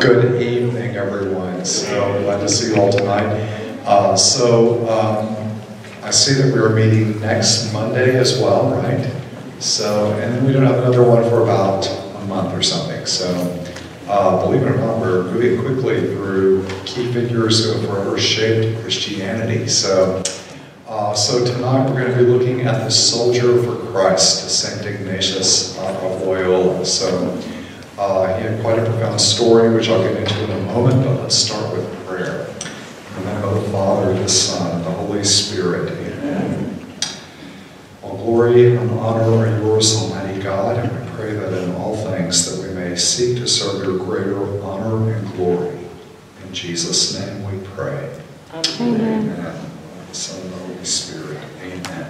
Good evening, everyone. So glad to see you all tonight. I see that we're meeting next Monday as well, right? So, and then we don't have another one for about a month or something. So, believe it or not, we're moving quickly through key figures who have forever shaped Christianity. So tonight we're going to be looking at the soldier for Christ, Saint Ignatius of Loyola. So, he had quite a profound story, which I'll get into in a moment, but let's start with prayer. In the name of the Father, the Son, and the Holy Spirit. Amen. All glory and honor are yours, Almighty God, and we pray that in all things that we may seek to serve your greater honor and glory. In Jesus' name we pray. Amen. Amen. The Son and the Holy Spirit. Amen.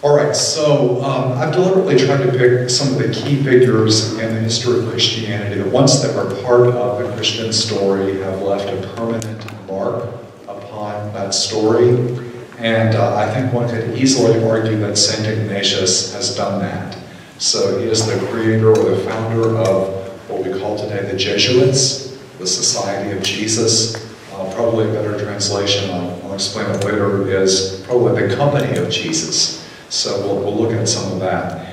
All right, so I've deliberately tried to pick some of the key figures in the history of Christianity that once they were part of the Christian story have left a permanent mark upon that story. And I think one could easily argue that St. Ignatius has done that. So he is the creator or the founder of what we call today the Jesuits, the Society of Jesus. Probably a better translation, I'll explain it later, is probably the Company of Jesus. So we'll look at some of that.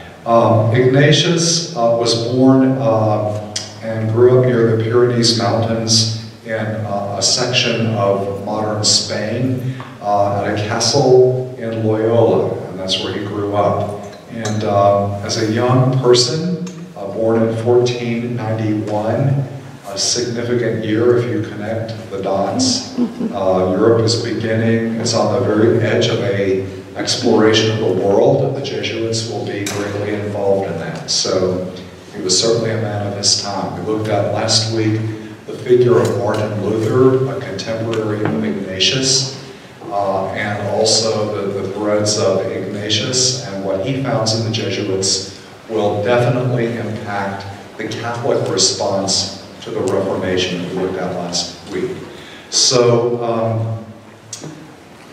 Ignatius was born and grew up near the Pyrenees Mountains in a section of modern Spain at a castle in Loyola, and that's where he grew up. And as a young person, born in 1491, a significant year if you connect the dots. Europe is beginning, it's on the very edge of a exploration of the world. The Jesuits will be greatly involved in that. So he was certainly a man of his time. We looked at last week the figure of Martin Luther, a contemporary of Ignatius, and also the threads of Ignatius and what he founds in the Jesuits will definitely impact the Catholic response to the Reformation that we looked at last week. So,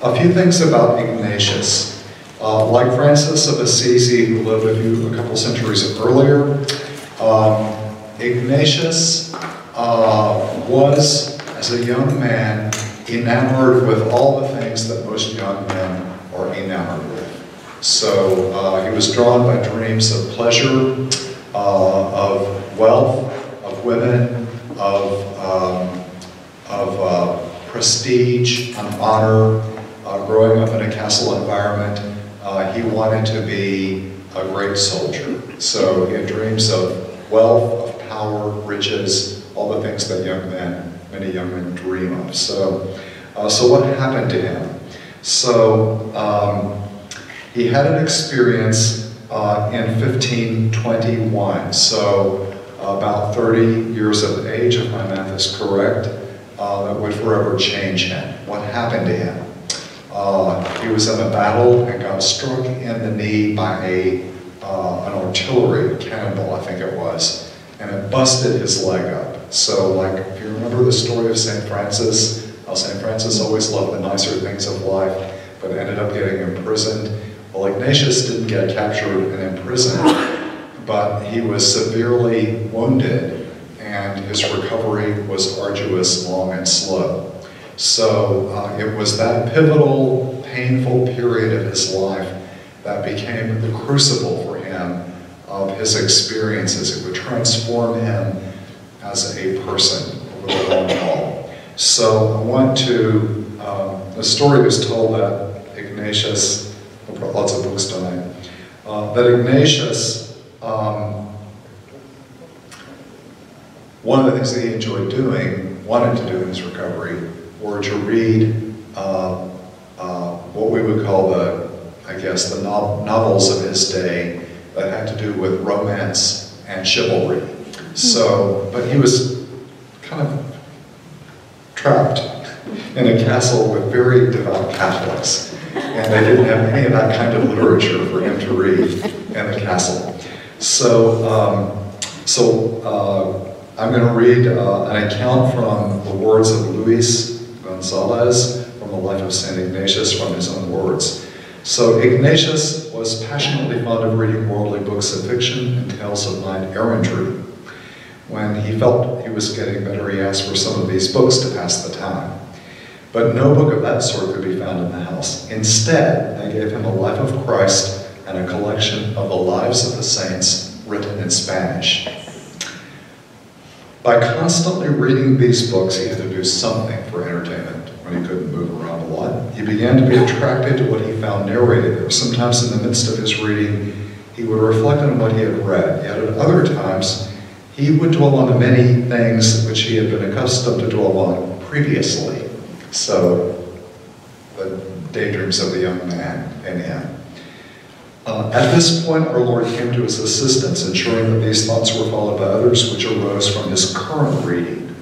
a few things about Ignatius. Like Francis of Assisi, who lived a couple centuries earlier, Ignatius was, as a young man, enamored with all the things that most young men are enamored with. So he was drawn by dreams of pleasure, of wealth, of women, of prestige, and honor. Growing up in a castle environment, he wanted to be a great soldier. So he had dreams of wealth, of power, riches, all the things that many young men dream of. So what happened to him? So he had an experience in 1521. So about 30 years of age, if my math is correct, that would forever change him. What happened to him? He was in a battle and got struck in the knee by an artillery cannonball, I think it was, and it busted his leg up. So, like, if you remember the story of St. Francis, St. Francis always loved the nicer things of life, but ended up getting imprisoned. Well, Ignatius didn't get captured and imprisoned, but he was severely wounded, and his recovery was arduous, long, and slow. So it was that pivotal, painful period of his life that became the crucible for him of his experiences. It would transform him as a person over the long haul. So I want to, the story is told that Ignatius, we brought lots of books tonight, that Ignatius, one of the things that he enjoyed doing, wanted to do in his recovery, were to read what we would call the novels of his day that had to do with romance and chivalry. So, but he was kind of trapped in a castle with very devout Catholics, and they didn't have any of that kind of literature for him to read in the castle. So, I'm going to read an account from the words of Luis Gonzalez from the life of St. Ignatius from his own words. So Ignatius was passionately fond of reading worldly books of fiction and tales of knight errantry. When he felt he was getting better, he asked for some of these books to pass the time. But no book of that sort could be found in the house. Instead, they gave him a Life of Christ and a collection of the lives of the saints written in Spanish. By constantly reading these books, he had to do something for entertainment when he couldn't move around a lot. He began to be attracted to what he found narrated there. Sometimes in the midst of his reading, he would reflect on what he had read. Yet at other times, he would dwell on the many things which he had been accustomed to dwell on previously. So, the daydreams of the young man in him. At this point, our Lord came to his assistance, ensuring that these thoughts were followed by others which arose from his current reading.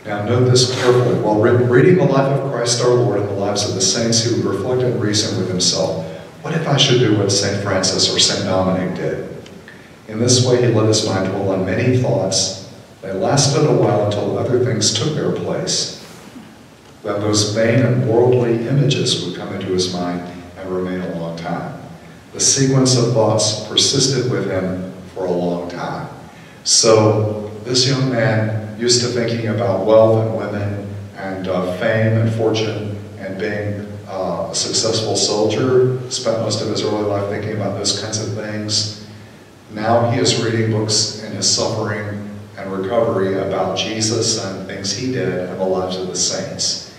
Now note this carefully. While reading the life of Christ our Lord and the lives of the saints, he would reflect and reason with himself, what if I should do what St. Francis or St. Dominic did? In this way, he let his mind dwell on many thoughts. They lasted a while until other things took their place. Then those vain and worldly images would come into his mind and remain a long time. The sequence of thoughts persisted with him for a long time. So this young man, used to thinking about wealth and women and fame and fortune and being a successful soldier, spent most of his early life thinking about those kinds of things. Now he is reading books in his suffering and recovery about Jesus and things he did and the lives of the saints.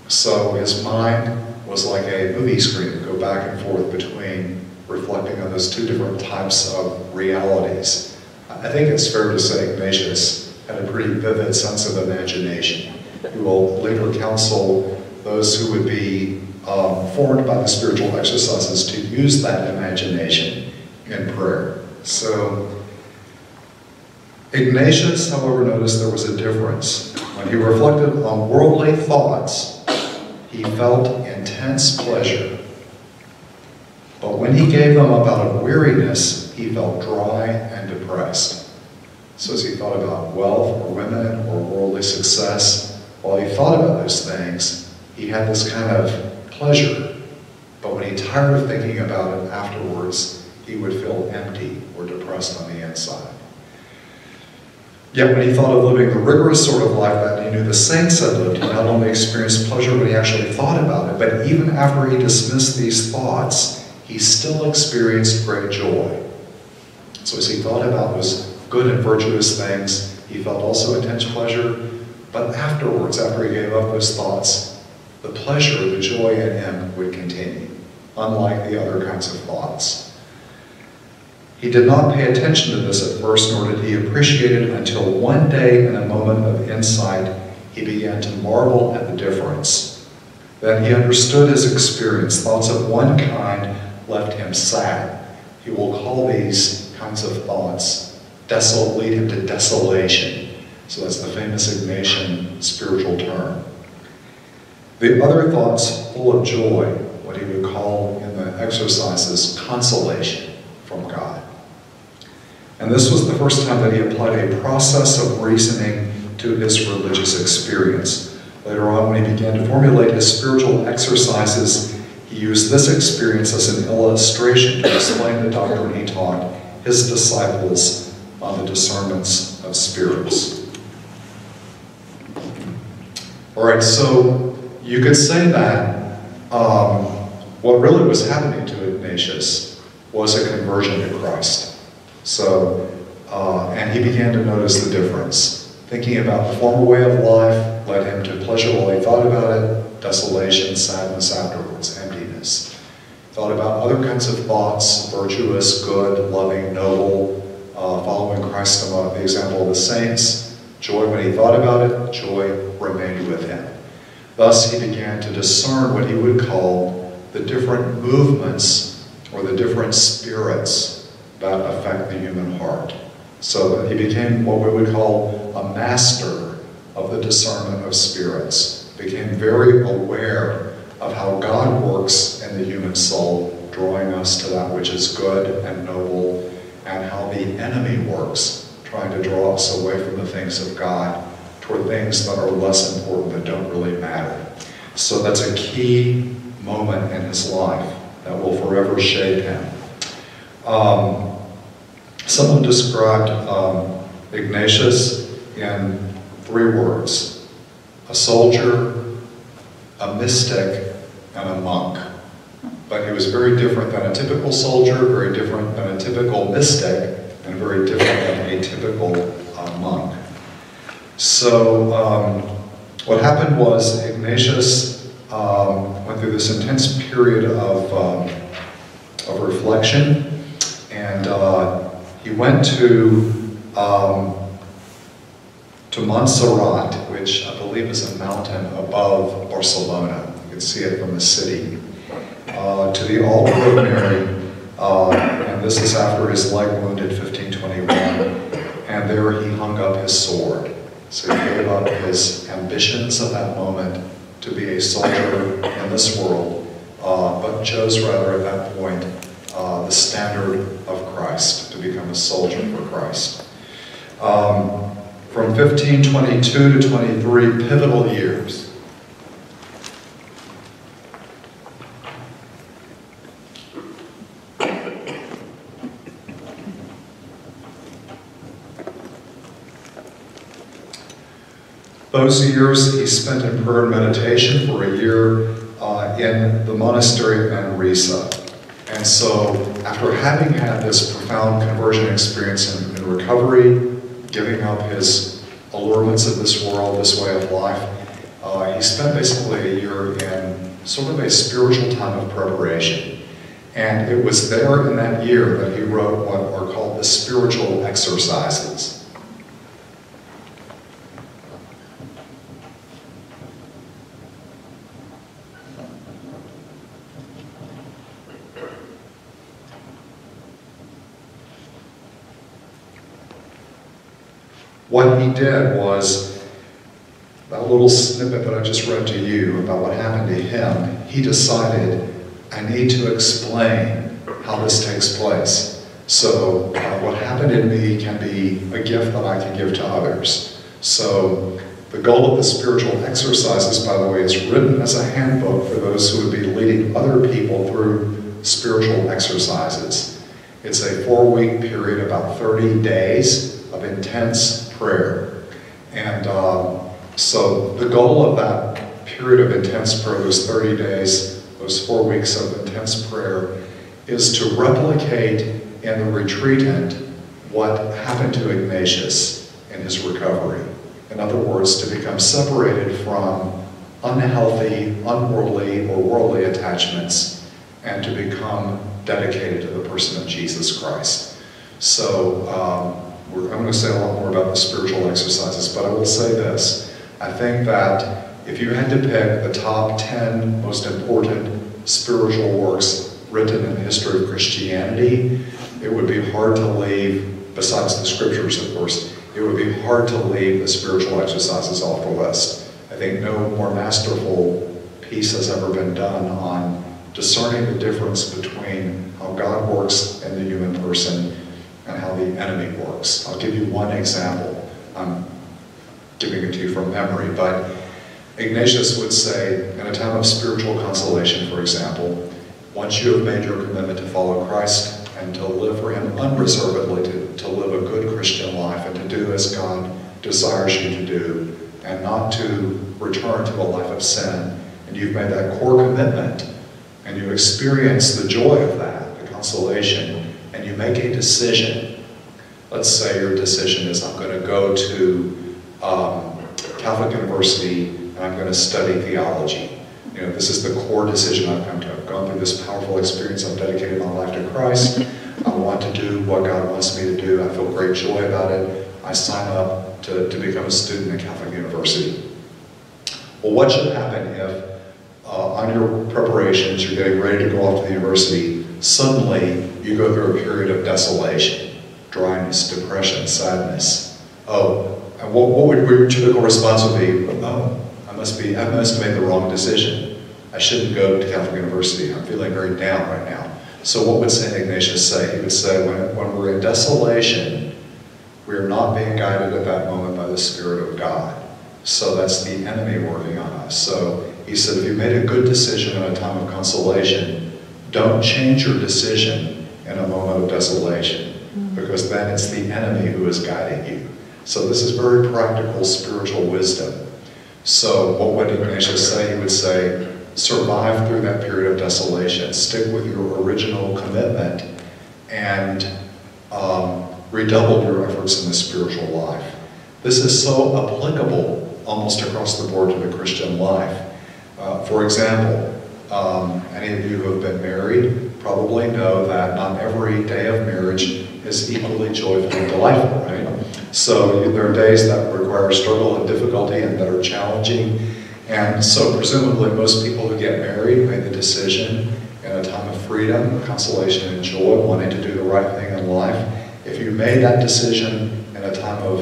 So his mind was like a movie screen to go back and forth between reflecting on those two different types of realities. I think it's fair to say Ignatius had a pretty vivid sense of imagination. He will later counsel those who would be formed by the spiritual exercises to use that imagination in prayer. So Ignatius, however, noticed there was a difference. When he reflected on worldly thoughts, he felt intense pleasure. But when he gave them up out of weariness, he felt dry and depressed. So as he thought about wealth or women or worldly success, while he thought about those things, he had this kind of pleasure. But when he tired of thinking about it afterwards, he would feel empty or depressed on the inside. Yet when he thought of living the rigorous sort of life that he knew the saints had lived, he not only experienced pleasure when he actually thought about it, but even after he dismissed these thoughts, he still experienced great joy. So as he thought about those good and virtuous things, he felt also intense pleasure, but afterwards, after he gave up those thoughts, the pleasure, the joy in him would continue, unlike the other kinds of thoughts. He did not pay attention to this at first, nor did he appreciate it until one day, in a moment of insight, he began to marvel at the difference. Then he understood his experience. Thoughts of one kind left him sad. He will call these kinds of thoughts, lead him to desolation. So that's the famous Ignatian spiritual term. The other thoughts, full of joy, what he would call in the exercises, consolation from God. And this was the first time that he applied a process of reasoning to his religious experience. Later on, when he began to formulate his spiritual exercises, he used this experience as an illustration to explain the doctrine he taught his disciples on the discernments of spirits. All right, so you could say that what really was happening to Ignatius was a conversion to Christ. So, and he began to notice the difference. Thinking about the former way of life led him to pleasure while he thought about it, desolation, sadness afterwards, emptiness. Thought about other kinds of thoughts, virtuous, good, loving, noble, following Christ, the example of the saints. Joy when he thought about it, joy remained with him. Thus he began to discern what he would call the different movements or the different spirits that affect the human heart. So that he became what we would call a master of the discernment of spirits. Became very aware of how God works in the human soul, drawing us to that which is good and noble, and how the enemy works, trying to draw us away from the things of God toward things that are less important, that don't really matter. So that's a key moment in his life that will forever shape him. Someone described Ignatius in 3 words: a soldier, a mystic, and a monk. But he was very different than a typical soldier, very different than a typical mystic, and very different than a typical monk. So what happened was Ignatius went through this intense period of reflection, and he went to Montserrat, which I believe is a mountain above Barcelona. You can see it from the city. To the altar of Mary, and this is after his leg wound in 1521, and there he hung up his sword. So he gave up his ambitions at that moment to be a soldier in this world, but chose rather at that point the standard of Christ, to become a soldier for Christ. From 1522 to 23, pivotal years. Those years he spent in prayer and meditation for a year in the monastery of Manresa. And so after having had this profound conversion experience in recovery, giving up his allurements of this world, this way of life, he spent basically a year in sort of a spiritual time of preparation. And it was there in that year that he wrote what are called the spiritual exercises. What he did was, that little snippet that I just read to you about what happened to him, he decided, I need to explain how this takes place. So what happened in me can be a gift that I can give to others. So the goal of the spiritual exercises, by the way, is written as a handbook for those who would be leading other people through spiritual exercises. It's a 4-week period, about 30 days of intense prayer. And so the goal of that period of intense prayer, those 30 days, those 4 weeks of intense prayer, is to replicate in the retreatant what happened to Ignatius in his recovery. In other words, to become separated from unhealthy, unworldly, or worldly attachments, and to become dedicated to the person of Jesus Christ. So I'm going to say a lot more about the spiritual exercises, but I will say this. I think that if you had to pick the top 10 most important spiritual works written in the history of Christianity, it would be hard to leave, besides the scriptures of course, it would be hard to leave the spiritual exercises off the list. I think no more masterful piece has ever been done on discerning the difference between how God works in the human person and how the enemy works. I'll give you one example. I'm giving it to you from memory, but Ignatius would say, in a time of spiritual consolation, for example, once you have made your commitment to follow Christ and to live for Him unreservedly, to live a good Christian life and to do as God desires you to do, and not to return to a life of sin, and you've made that core commitment, and you experience the joy of that, the consolation, and you make a decision. Let's say your decision is, I'm going to go to Catholic University and I'm going to study theology. You know, this is the core decision I've come to. I've gone through this powerful experience. I've dedicated my life to Christ. I want to do what God wants me to do. I feel great joy about it. I sign up to become a student at Catholic University. Well, what should happen if on your preparations, you're getting ready to go off to the university, suddenly you go through a period of desolation, dryness, depression, sadness? Oh, and what would your typical response would be? Oh, I must have made the wrong decision. I shouldn't go to Catholic University. I'm feeling very down right now. So what would St. Ignatius say? He would say, when we're in desolation, we are not being guided at that moment by the Spirit of God. So that's the enemy working on us. So he said, if you made a good decision in a time of consolation, don't change your decision in a moment of desolation, because then it's the enemy who is guiding you. So this is very practical spiritual wisdom. So what would Ignatius say? He would say, survive through that period of desolation. Stick with your original commitment and redouble your efforts in the spiritual life. This is so applicable almost across the board to the Christian life. For example, any of you who have been married probably know that not every day of marriage is equally joyful and delightful, right? So there are days that require struggle and difficulty and that are challenging. And so presumably most people who get married made the decision in a time of freedom, consolation, and joy, wanting to do the right thing in life. If you made that decision in a time of,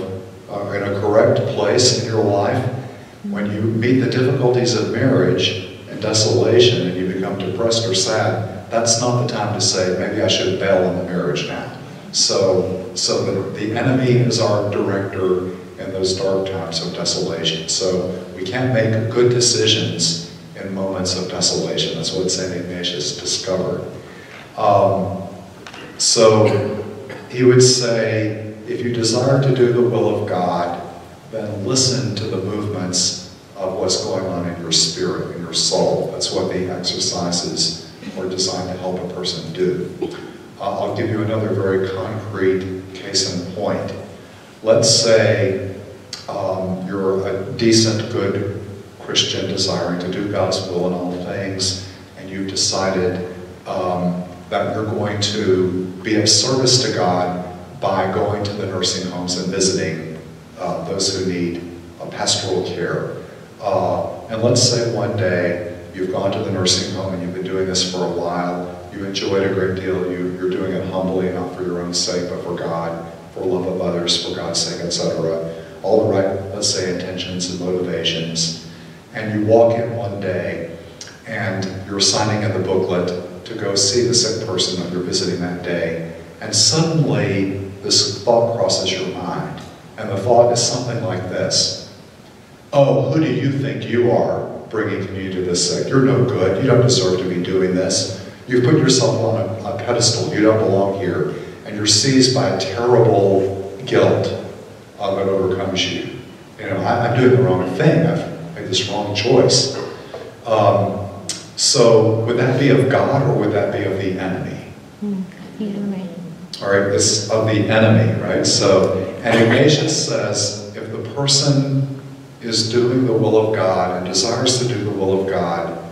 in a correct place in your life, when you meet the difficulties of marriage and desolation and you become depressed or sad, that's not the time to say, maybe I should bail on the marriage now. So the enemy is our director in those dark times of desolation. So we can't make good decisions in moments of desolation. That's what St. Ignatius discovered. So he would say, if you desire to do the will of God, then listen to the movements of what's going on in your spirit, in your soul. That's what the exercises are designed to help a person do. I'll give you another very concrete case in point. Let's say you're a decent, good Christian desiring to do God's will in all things, and you've decided that you're going to be of service to God by going to the nursing homes and visiting those who need pastoral care. And let's say one day you've gone to the nursing home and you've been doing this for a while. You enjoyed a great deal. You're doing it humbly, not for your own sake, but for God, for love of others, for God's sake, etc. All the right, let's say, intentions and motivations. And you walk in one day and you're signing in the booklet to go see the sick person that you're visiting that day. And suddenly this thought crosses your mind. And the thought is something like this. Oh, who do you think you are bringing communion to this sick? You're no good. You don't deserve to be doing this. You've put yourself on a pedestal. You don't belong here. And you're seized by a terrible guilt that overcomes you. You know, I'm doing the wrong thing. I've made this wrong choice. So would that be of God or would that be of the enemy? The enemy. All right, it's of the enemy, right? So, and Ignatius says, if the person is doing the will of God and desires to do the will of God,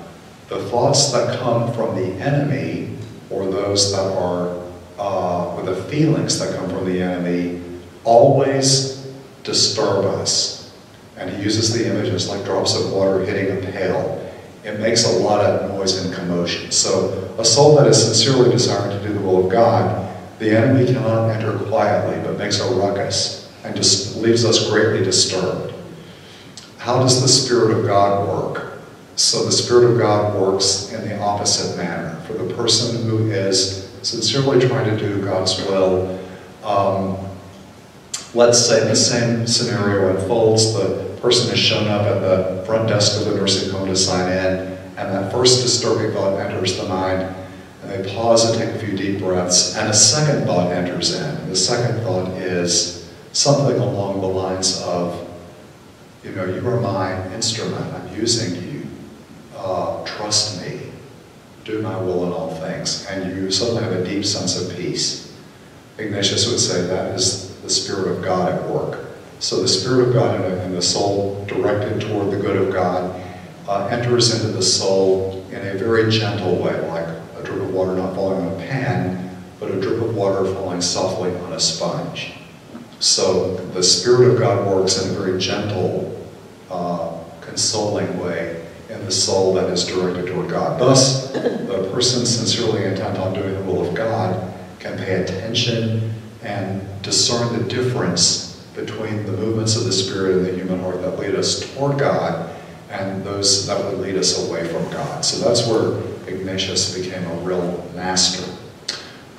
the thoughts that come from the enemy, or those that are, or the feelings that come from the enemy, always disturb us. And he uses the images like drops of water hitting a pail. It makes a lot of noise and commotion. So a soul that is sincerely desiring to do the will of God, the enemy cannot enter quietly, but makes a ruckus and just leaves us greatly disturbed. How does the Spirit of God work? So the Spirit of God works in the opposite manner. For the person who is sincerely trying to do God's will, let's say the same scenario unfolds. The person has shown up at the front desk of the nursing home to sign in, and that first disturbing thought enters the mind, and they pause and take a few deep breaths, and a second thought enters in. And the second thought is something along the lines of, you know, you are my instrument, I'm using you, trust me, do my will in all things, and you suddenly have a deep sense of peace. Ignatius would say that is the Spirit of God at work. So the Spirit of God in the soul, directed toward the good of God, enters into the soul in a very gentle way, like a drip of water not falling on a pan, but a drip of water falling softly on a sponge. So the Spirit of God works in a very gentle, consoling way in the soul that is directed toward God. Thus, the person sincerely intent on doing the will of God can pay attention and discern the difference between the movements of the Spirit in the human heart that lead us toward God and those that would lead us away from God. So that's where Ignatius became a real master.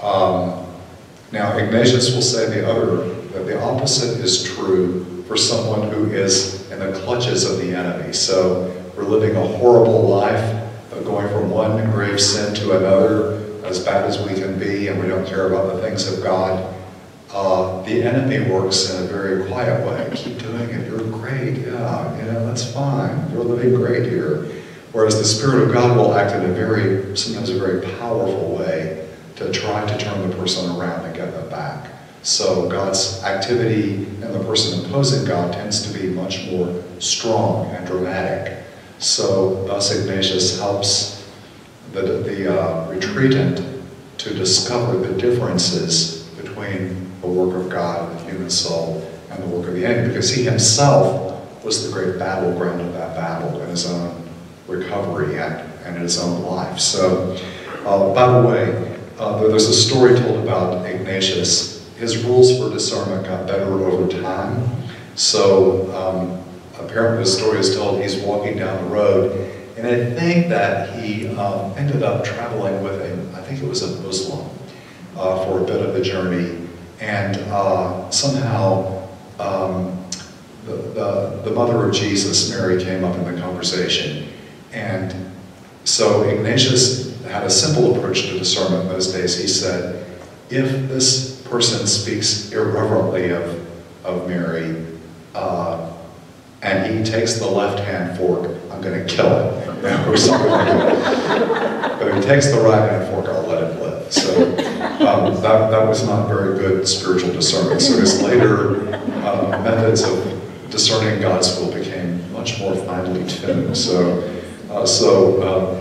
Now, Ignatius will say that the opposite is true for someone who is in the clutches of the enemy. So we're living a horrible life, going from one grave sin to another, as bad as we can be, and we don't care about the things of God. the enemy works in a very quiet way. Keep doing it, you're great, yeah, that's fine, you're living great here. Whereas the Spirit of God will act in sometimes a very powerful way to try to turn the person around and get them back. So God's activity and the person opposing God tends to be much more strong and dramatic. So thus Ignatius helps the retreatant to discover the differences between the work of God in the human soul and the work of the enemy, because he himself was the great battleground of that battle in his own recovery and in his own life. So, by the way, there's a story told about Ignatius. His rules for discernment got better over time. So, apparently the story is told he's walking down the road, and I think that he ended up traveling with I think it was a Muslim, for a bit of the journey, and somehow the mother of Jesus, Mary, came up in the conversation. And so Ignatius had a simple approach to discernment in those days. He said, if this person speaks irreverently of Mary, and he takes the left-hand fork, I'm going to kill him, or something like that. But if he takes the right-hand fork, I'll let him live. So that was not very good spiritual discernment. So his later methods of discerning God's will became much more finely tuned. So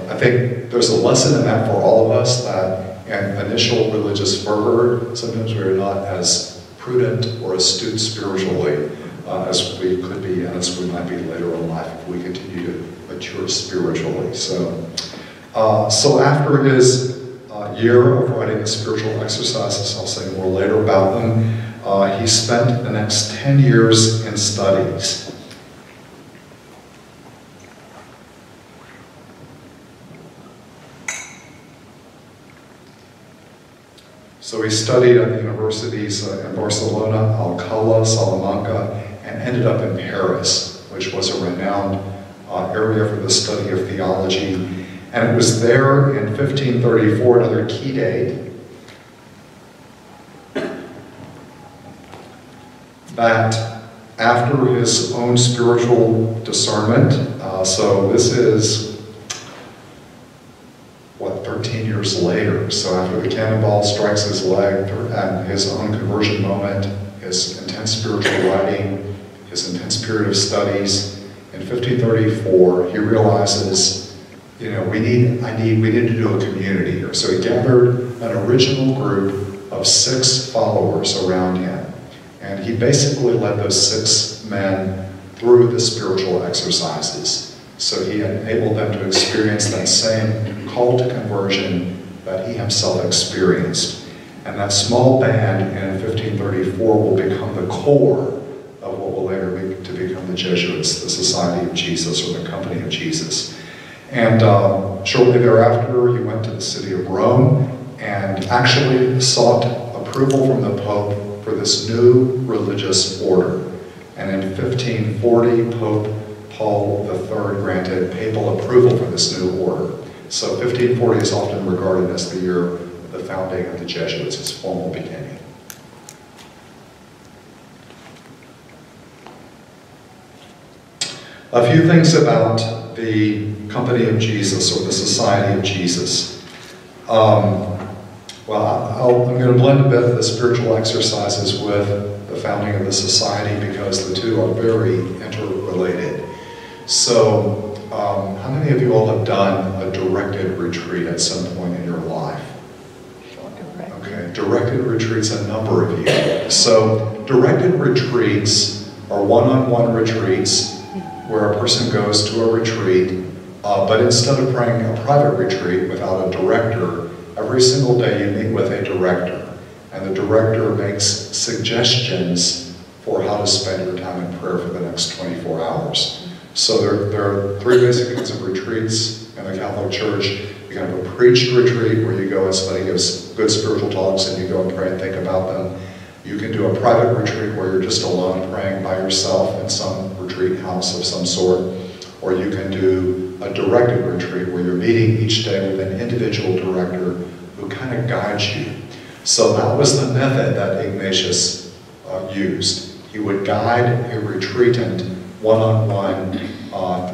I think there's a lesson in that for all of us, that in initial religious fervor, sometimes we're not as prudent or astute spiritually as we could be, and as we might be later in life if we continue to mature spiritually. So after his year of writing the spiritual exercises, I'll say more later about them, he spent the next 10 years in studies. So he studied at the universities in Barcelona, Alcalá, Salamanca, and ended up in Paris, which was a renowned area for the study of theology. And it was there in 1534, another key date, that after his own spiritual discernment, so this is, 13 years later, so after the cannonball strikes his leg and his own conversion moment, his intense spiritual writing, his intense period of studies, in 1534, he realizes, we need to do a community here. So he gathered an original group of 6 followers around him, and he basically led those 6 men through the spiritual exercises. So he enabled them to experience that same call to conversion that he himself experienced. And that small band in 1534 will become the core of what will later become the Jesuits, the Society of Jesus, or the Company of Jesus. And shortly thereafter, he went to the city of Rome and actually sought approval from the Pope for this new religious order. And in 1540, Pope Paul III granted papal approval for this new order. So 1540 is often regarded as the year of the founding of the Jesuits, its formal beginning. A few things about the Company of Jesus, or the Society of Jesus. I'm going to blend a bit of the spiritual exercises with the founding of the society, because the two are very interrelated. So, how many of you all have done a directed retreat at some point in your life? Okay, directed retreats, a number of you. So, directed retreats are one-on-one retreats where a person goes to a retreat, but instead of praying a private retreat without a director, every single day you meet with a director, and the director makes suggestions for how to spend your time in prayer for the next 24 hours. So there are 3 basic kinds of retreats in the Catholic Church. You can have a preached retreat where you go and somebody gives good spiritual talks and you go and pray and think about them. You can do a private retreat where you're just alone praying by yourself in some retreat house of some sort. Or you can do a directed retreat where you're meeting each day with an individual director who kind of guides you. So that was the method that Ignatius used. He would guide a retreatant one-on-one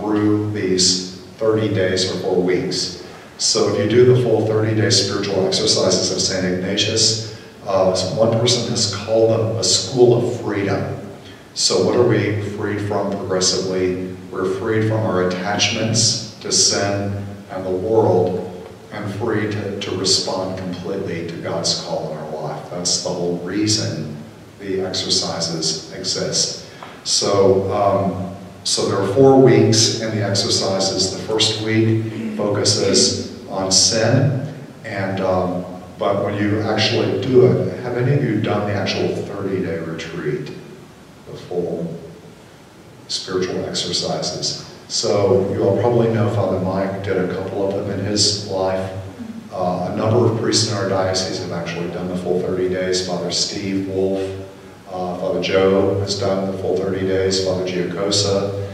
through these 30 days or 4 weeks. So if you do the full 30-day spiritual exercises of St. Ignatius, one person has called them a school of freedom. So what are we freed from progressively? We're freed from our attachments to sin and the world, and free to respond completely to God's call in our life. That's the whole reason the exercises exist. So, so there are 4 weeks in the exercises. The first week focuses on sin, and but when you actually do it, have any of you done the actual 30-day retreat, the full spiritual exercises? So you all probably know Father Mike did a couple of them in his life. A number of priests in our diocese have actually done the full 30 days. Father Steve Wolf, Father Joe has done the full 30 days, Father Giacosa.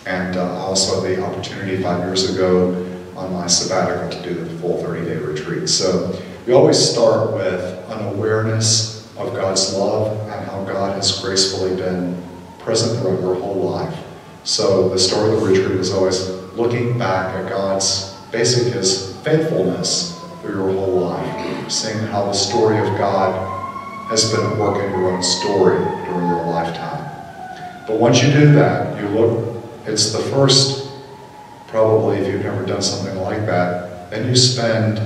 And I also had the opportunity 5 years ago on my sabbatical to do the full 30-day retreat. So we always start with an awareness of God's love and how God has gracefully been present throughout your whole life. So the start of the retreat is always looking back at God's basic His faithfulness through your whole life, seeing how the story of God has been at work in your own story during your lifetime. But once you do that, you look, it's the first, probably if you've never done something like that, then you spend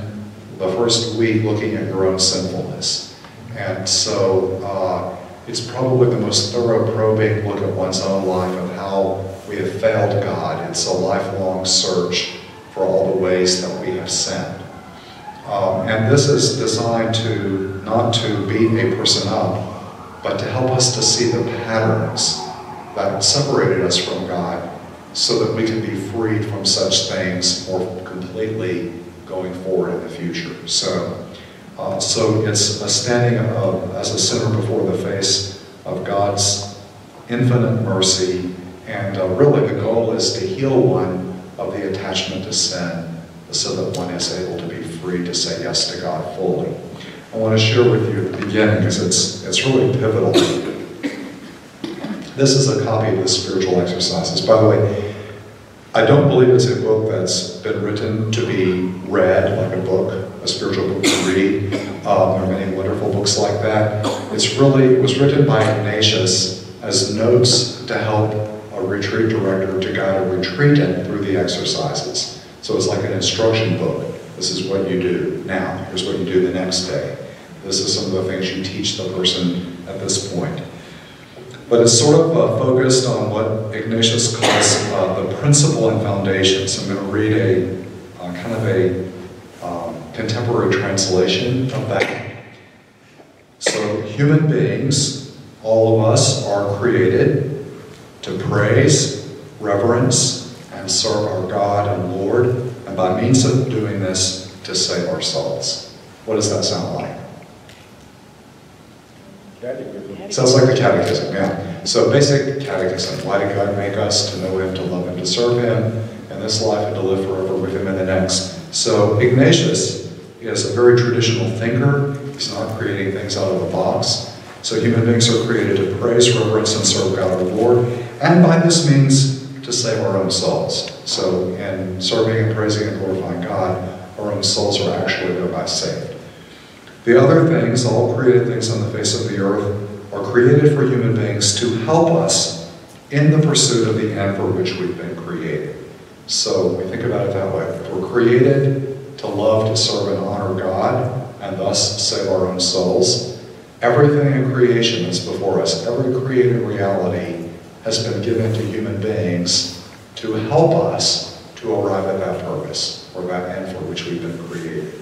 the first week looking at your own sinfulness. And so it's probably the most thorough probing look at one's own life of how we have failed God. It's a lifelong search for all the ways that we have sinned. And this is designed to, not to beat a person up, but to help us to see the patterns that separated us from God so that we can be freed from such things more completely going forward in the future. So it's a standing as a sinner before the face of God's infinite mercy, and really the goal is to heal one of the attachment to sin so that one is able to be free to say yes to God fully. I want to share with you at the beginning because it's really pivotal. This is a copy of the spiritual exercises. By the way, I don't believe it's a book that's been written to be read, like a book, a spiritual book to read. There are many wonderful books like that. It was written by Ignatius as notes to help a retreat director to guide a retreatant through the exercises. So it's like an instruction book. This is what you do now. Here's what you do the next day. This is some of the things you teach the person at this point. But it's sort of focused on what Ignatius calls the principle and foundations. I'm going to read a kind of a contemporary translation of that. So human beings, all of us, are created to praise, reverence, and serve our God and Lord, and by means of doing this, to save our souls. What does that sound like? Catechism. Sounds like the catechism, yeah. So basic catechism. Why did God make us? To know Him, to love Him, to serve Him in this life, and to live forever with Him in the next. So Ignatius is a very traditional thinker. He's not creating things out of a box. So human beings are created to praise, reverence, and serve God our Lord, and by this means to save our own souls. So in serving and praising and glorifying God, our own souls are actually thereby saved. The other things, all created things on the face of the earth, are created for human beings to help us in the pursuit of the end for which we've been created. So we think about it that way. We're created to love, to serve, and honor God, and thus save our own souls. Everything in creation that's before us, every created reality, has been given to human beings to help us to arrive at that purpose, or that end for which we've been created.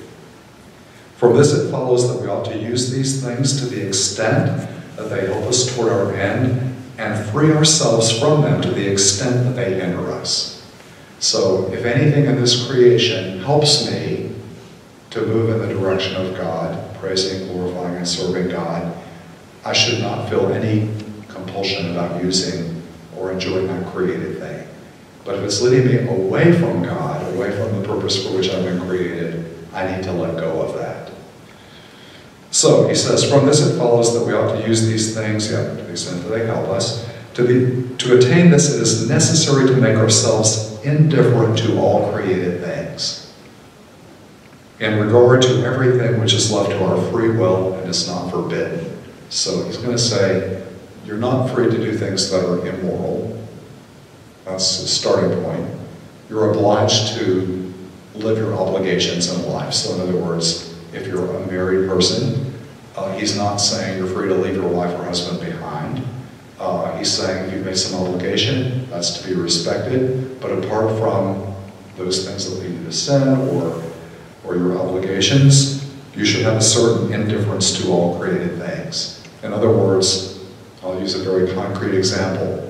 From this it follows that we ought to use these things to the extent that they help us toward our end, and free ourselves from them to the extent that they hinder us. So if anything in this creation helps me to move in the direction of God, praising, glorifying, and serving God, I should not feel any compulsion about using or enjoying that created thing. But if it's leading me away from God, away from the purpose for which I've been created, I need to let go of that. So he says, from this it follows that we ought to use these things, to the extent that they help us. To attain this, it is necessary to make ourselves indifferent to all created things, in regard to everything which is left to our free will and is not forbidden. So he's going to say, you're not free to do things that are immoral. That's the starting point. You're obliged to live your obligations in life. So in other words, if you're a married person, he's not saying you're free to leave your wife or husband behind. He's saying if you've made some obligation, that's to be respected. But apart from those things that lead you to sin or your obligations, you should have a certain indifference to all created things. In other words, I'll use a very concrete example.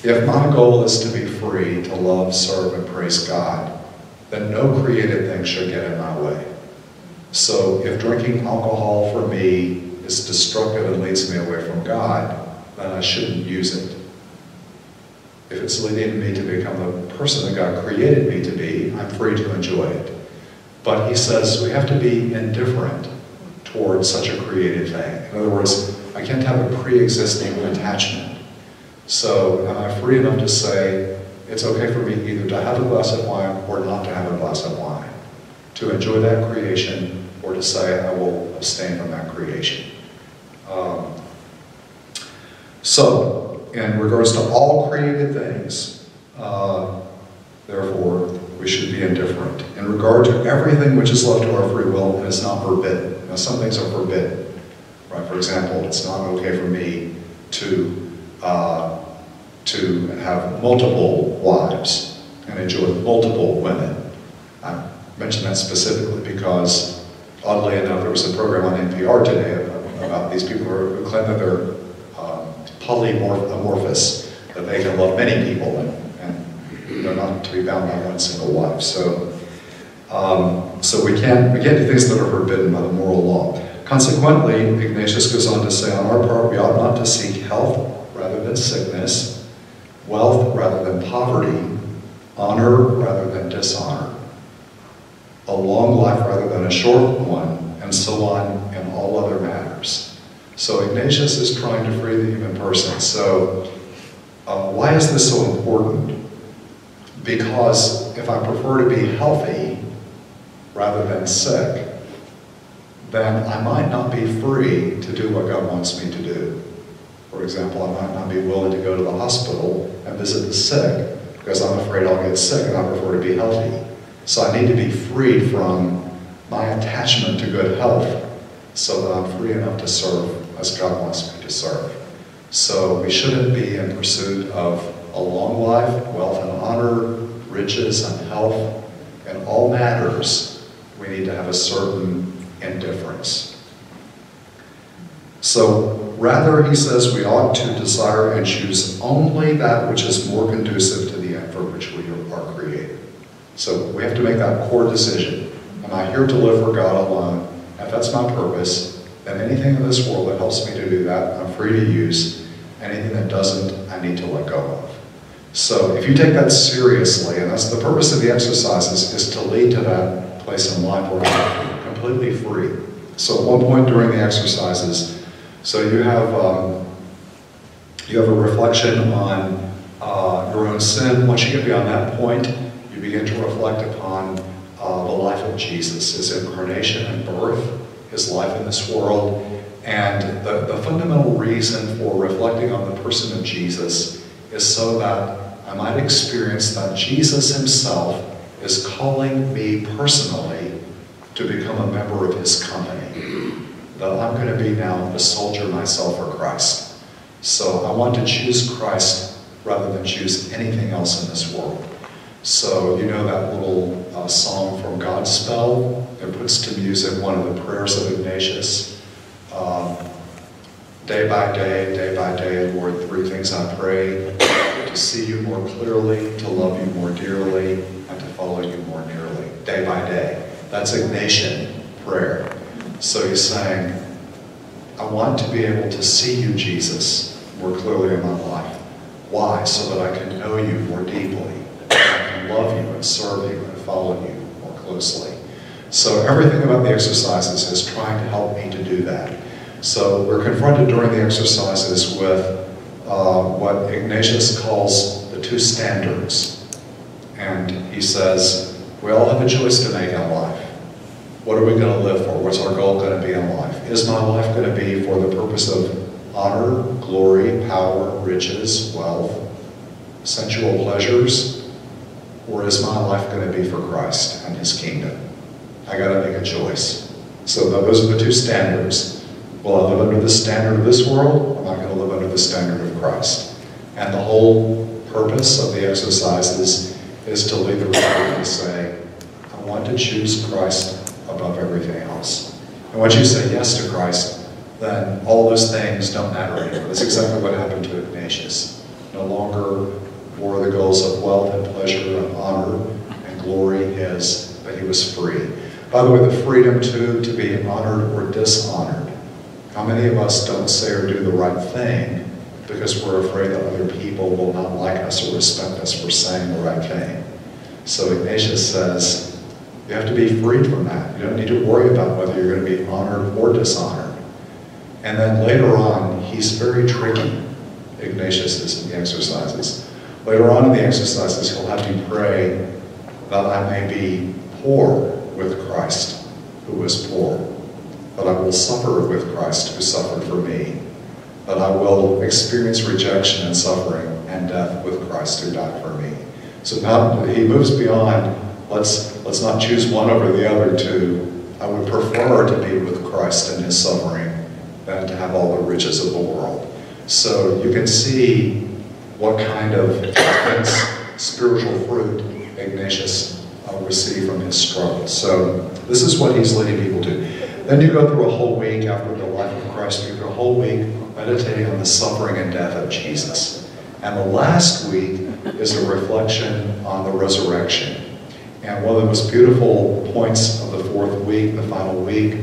If my goal is to be free to love, serve, and praise God, then no created thing should get in my way. So if drinking alcohol for me is destructive and leads me away from God, then I shouldn't use it. If it's leading me to become the person that God created me to be, I'm free to enjoy it. But he says we have to be indifferent towards such a created thing. In other words, I can't have a pre-existing attachment. So am I free enough to say, it's okay for me either to have a glass of wine or not to have a glass of wine, to enjoy that creation or to say I will abstain from that creation. So, in regards to all created things, therefore, we should be indifferent. In regard to everything which is left to our free will and is not forbidden. Now, some things are forbidden. Right? For example, it's not okay for me to have multiple wives and enjoy multiple women. I mention that specifically because, oddly enough, there was a program on NPR today about these people who claim that they're polymorphous, that they can love many people and they're not to be bound by one single wife. So we can't do things that are forbidden by the moral law. Consequently, Ignatius goes on to say, on our part, we ought not to seek health rather than sickness, wealth rather than poverty, honor rather than dishonor, a long life rather than a short one, and so on in all other matters. So Ignatius is trying to free the human person. So why is this so important? Because if I prefer to be healthy rather than sick, then I might not be free to do what God wants me to do. For example, I might not be willing to go to the hospital and visit the sick because I'm afraid I'll get sick and I prefer to be healthy. So I need to be freed from my attachment to good health so that I'm free enough to serve as God wants me to serve. So we shouldn't be in pursuit of a long life, wealth and honor, riches and health. In all matters, we need to have a certain indifference. So rather, he says, we ought to desire and choose only that which is more conducive to the end for which we are created. So we have to make that core decision. Am I here to live for God alone? If that's my purpose, then anything in this world that helps me to do that, I'm free to use. Anything that doesn't, I need to let go of. So if you take that seriously, and that's the purpose of the exercises, is to lead to that place in life where you're completely free. So at one point during the exercises, so you have a reflection on your own sin. Once you get beyond that point, you begin to reflect upon the life of Jesus, his incarnation and birth, his life in this world. And the fundamental reason for reflecting on the person of Jesus is so that I might experience that Jesus himself is calling me personally to become a member of his company. That I'm going to be now a soldier myself for Christ. So I want to choose Christ rather than choose anything else in this world. So you know that little song from Godspell? It puts to music one of the prayers of Ignatius. Day by day, Lord, three things I pray: to see you more clearly, to love you more dearly, and to follow you more nearly. Day by day. That's Ignatian prayer. So he's saying, I want to be able to see you, Jesus, more clearly in my life. Why? So that I can know you more deeply. I can love you and serve you and follow you more closely. So everything about the exercises is trying to help me to do that. So we're confronted during the exercises with what Ignatius calls the two standards. And he says, we all have a choice to make in life. What are we going to live for? What's our goal going to be in life? Is my life going to be for the purpose of honor, glory, power, riches, wealth, sensual pleasures? Or is my life going to be for Christ and His kingdom? I got to make a choice. So those are the two standards. Will I live under the standard of this world, or am I going to live under the standard of Christ? And the whole purpose of the exercises is to lead the reader and say, I want to choose Christ above everything else. And once you say yes to Christ, then all those things don't matter anymore. That's exactly what happened to Ignatius. No longer were the goals of wealth and pleasure and honor and glory his, but he was free. By the way, the freedom too to be honored or dishonored. How many of us don't say or do the right thing because we're afraid that other people will not like us or respect us for saying the right thing? So Ignatius says, you have to be freed from that. You don't need to worry about whether you're going to be honored or dishonored. And then later on, he's very tricky, Ignatius is in the exercises. Later on in the exercises, he'll have you pray that I may be poor with Christ, who was poor. That I will suffer with Christ, who suffered for me. That I will experience rejection and suffering and death with Christ, who died for me. So now he moves beyond, let's not choose one over the other, to I would prefer to be with Christ in his suffering than to have all the riches of the world. So you can see what kind of intense spiritual fruit Ignatius received from his struggle. So this is what he's leading people to. Then you go through a whole week after the life of Christ, you go a whole week meditating on the suffering and death of Jesus. And the last week is a reflection on the resurrection. And one of the most beautiful points of the fourth week, the final week,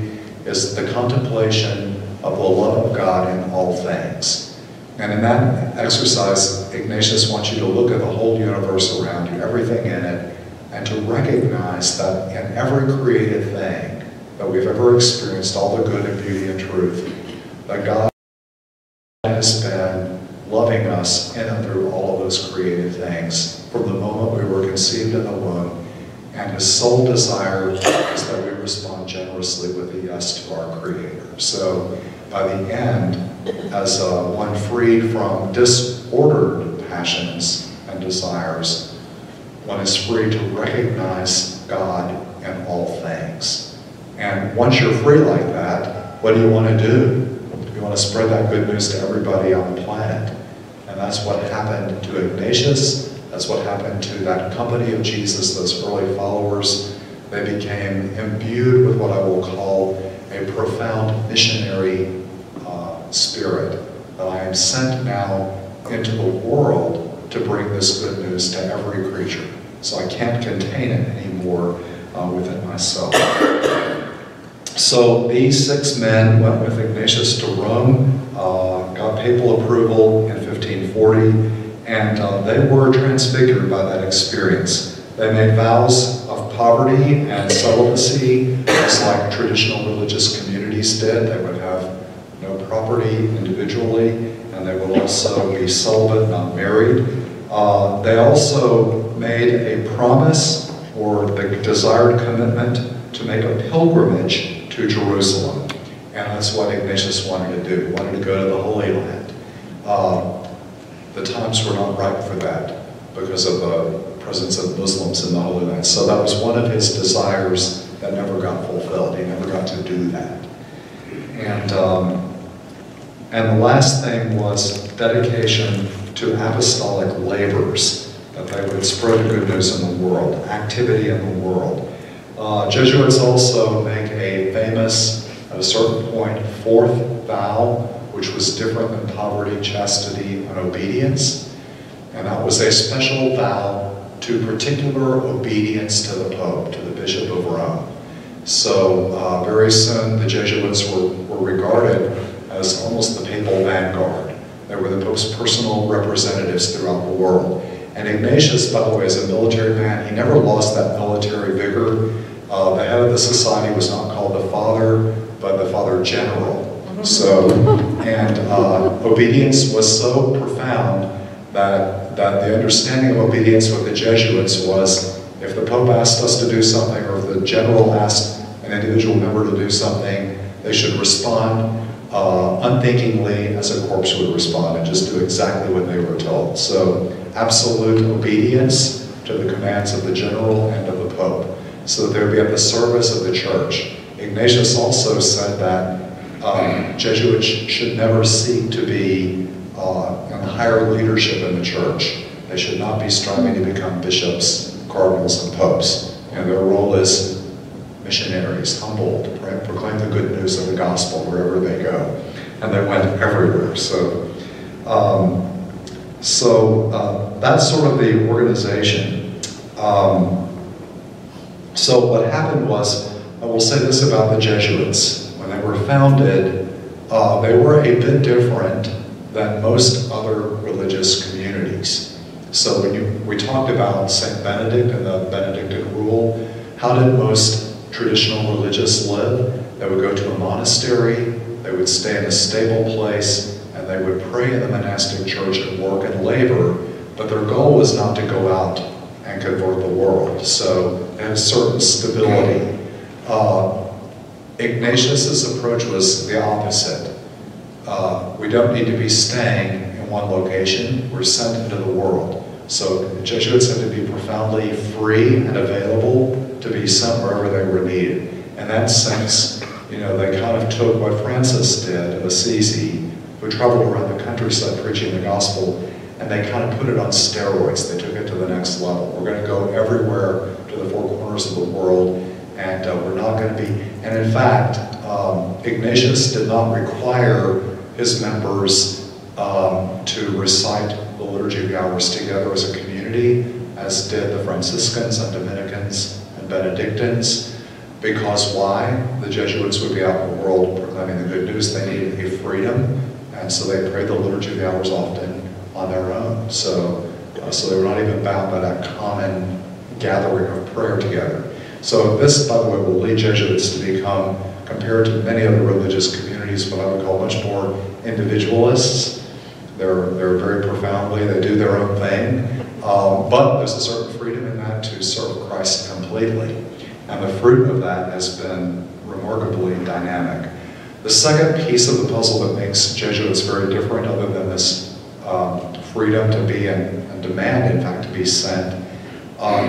is the contemplation of the love of God in all things. And in that exercise, Ignatius wants you to look at the whole universe around you, everything in it, and to recognize that in every created thing that we've ever experienced, all the good and beauty and truth, that God has been loving us in and through all of those created things from the moment we were conceived in the womb. And his sole desire is that we respond generously with a yes to our Creator. So by the end, as one freed from disordered passions and desires, one is free to recognize God in all things. And once you're free like that, what do you want to do? You want to spread that good news to everybody on the planet. And that's what happened to Ignatius. That's what happened to that company of Jesus, those early followers. They became imbued with what I will call a profound missionary spirit. That I am sent now into the world to bring this good news to every creature. So I can't contain it anymore within myself. So these 6 men went with Ignatius to Rome, got papal approval in 1540, and they were transfigured by that experience. They made vows of poverty and celibacy, just like traditional religious communities did. They would have no property individually, and they would also be celibate, not married. They also made a promise, or the desired commitment, to make a pilgrimage to Jerusalem. And that's what Ignatius wanted to do. He wanted to go to the Holy Land. The times were not ripe for that because of the presence of Muslims in the Holy Land. So that was one of his desires that never got fulfilled. He never got to do that. And the last thing was dedication to apostolic labors, that they would spread the good news in the world, activity in the world. Jesuits also make a famous, at a certain point, 4th vow, which was different than poverty, chastity, and obedience. And that was a special vow to particular obedience to the Pope, to the Bishop of Rome. So very soon the Jesuits were regarded as almost the papal vanguard. They were the Pope's personal representatives throughout the world. And Ignatius, by the way, is a military man. He never lost that military vigor The head of the society was not called the father, but the father general. So, and obedience was so profound that the understanding of obedience with the Jesuits was, if the Pope asked us to do something, or if the general asked an individual member to do something, they should respond unthinkingly as a corpse would respond, and just do exactly what they were told. So, absolute obedience to the commands of the general and of the Pope, so that they would be at the service of the church. Ignatius also said that Jesuits should never seek to be in higher leadership in the church. They should not be striving to become bishops, cardinals, and popes. And their role is missionaries, humble, to proclaim the good news of the gospel wherever they go. And they went everywhere. So that's sort of the organization. So what happened was, I will say this about the Jesuits. When they were founded, they were a bit different than most other religious communities. So when we talked about St. Benedict and the Benedictine rule, how did most traditional religious live? They would go to a monastery, they would stay in a stable place, and they would pray in the monastic church and work and labor, but their goal was not to go out and convert the world. So they had a certain stability. Ignatius's approach was the opposite. We don't need to be staying in one location, we're sent into the world. So the Jesuits had to be profoundly free and available to be sent wherever they were needed. In that sense, they kind of took what Francis did of Assisi, who traveled around the countryside preaching the gospel, and they kind of put it on steroids. They took it to the next level. We're going to go everywhere to the four corners of the world, and we're not going to be, and in fact, Ignatius did not require his members to recite the Liturgy of the Hours together as a community, as did the Franciscans and Dominicans and Benedictines, because why? The Jesuits would be out in the world proclaiming the good news. They needed a freedom, and so they prayed the Liturgy of the Hours often on their own. So they were not even bound by that common gathering of prayer together. So this, by the way, will lead Jesuits to become, compared to many other religious communities, what I would call much more individualists. They're very profoundly, they do their own thing, but there's a certain freedom in that to serve Christ completely. And the fruit of that has been remarkably dynamic. The second piece of the puzzle that makes Jesuits very different, other than this freedom to be and demand, in fact, to be sent,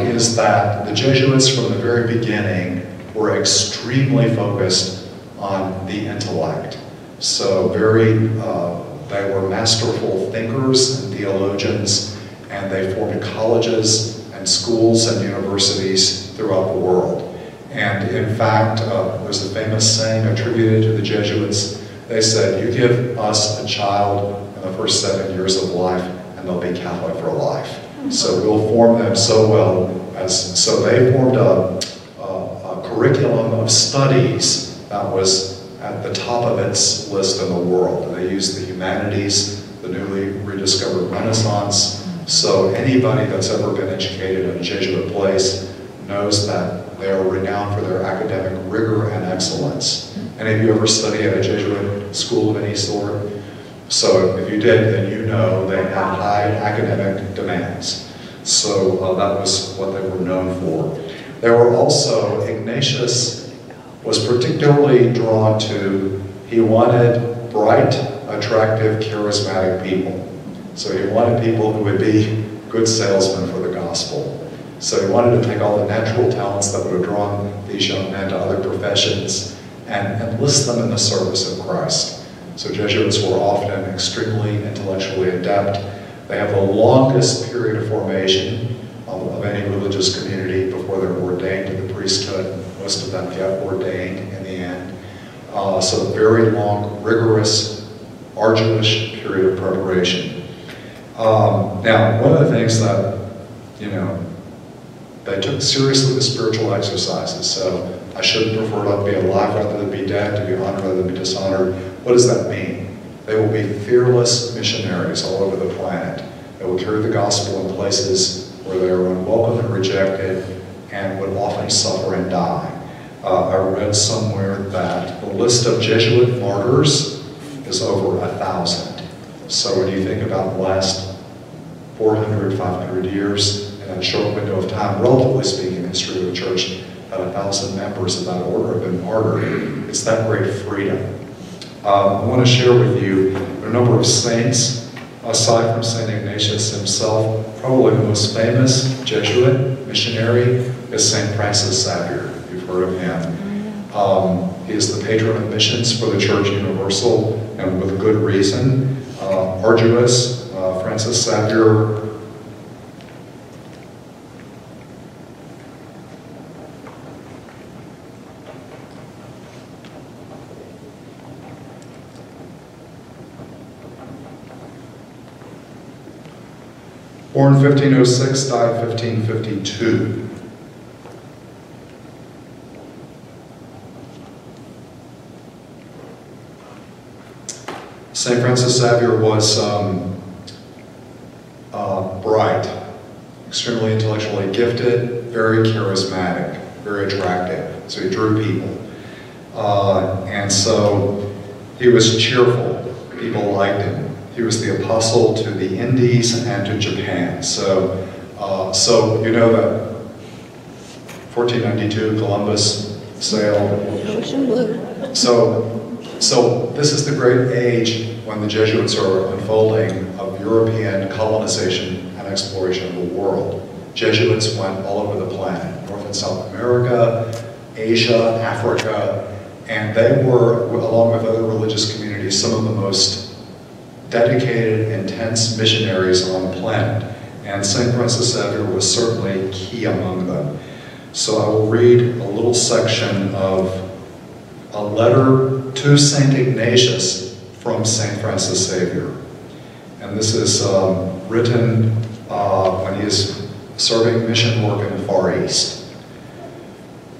is that the Jesuits from the very beginning were extremely focused on the intellect. So they were masterful thinkers and theologians, and they formed colleges and schools and universities throughout the world. And in fact, there's a famous saying attributed to the Jesuits. They said, you give us a child in the first 7 years of life, and they'll be Catholic for life. So we'll form them so well, so they formed a curriculum of studies that was at the top of its list in the world. And they used the humanities, the newly rediscovered Renaissance. So anybody that's ever been educated in a Jesuit place knows that they are renowned for their academic rigor and excellence. Any of you ever studied at a Jesuit school of any sort? So if you did, then you know they had high academic demands. So that was what they were known for. They were also, Ignatius was particularly drawn to, he wanted bright, attractive, charismatic people. So he wanted people who would be good salesmen for the gospel. So he wanted to take all the natural talents that would have drawn these young men to other professions and enlist them in the service of Christ. So Jesuits were often extremely intellectually adept. They have the longest period of formation of any religious community before they're ordained to the priesthood. Most of them get ordained in the end. So very long, rigorous, arduous period of preparation. Now, one of the things that, they took seriously the spiritual exercises. So I should prefer to be alive rather than be dead, to be honored rather than be dishonored. What does that mean? They will be fearless missionaries all over the planet. They will carry the gospel in places where they are unwelcome and rejected and would often suffer and die. I read somewhere that the list of Jesuit martyrs is over 1,000. So when you think about the last 400, 500 years, in a short window of time, relatively speaking, in the history of the church, that 1,000 members of that order have been martyred. It's that great freedom. I want to share with you a number of saints, aside from St. Ignatius himself. Probably the most famous Jesuit missionary is St. Francis Xavier. You've heard of him. He is the patron of missions for the Church Universal, and with good reason. Arduous, Francis Xavier born 1506, died 1552. St. Francis Xavier was bright, extremely intellectually gifted, very charismatic, very attractive. So he drew people. And so he was cheerful. People liked him. He was the apostle to the Indies and to Japan. So you know that 1492 Columbus sailed. Ocean blue. So this is the great age when the Jesuits are unfolding of European colonization and exploration of the world. Jesuits went all over the planet, North and South America, Asia, Africa, and they were, along with other religious communities, some of the most dedicated, intense missionaries on the planet. And St. Francis Xavier was certainly key among them. So I will read a little section of a letter to St. Ignatius from St. Francis Xavier. And this is written when he is serving mission work in the Far East.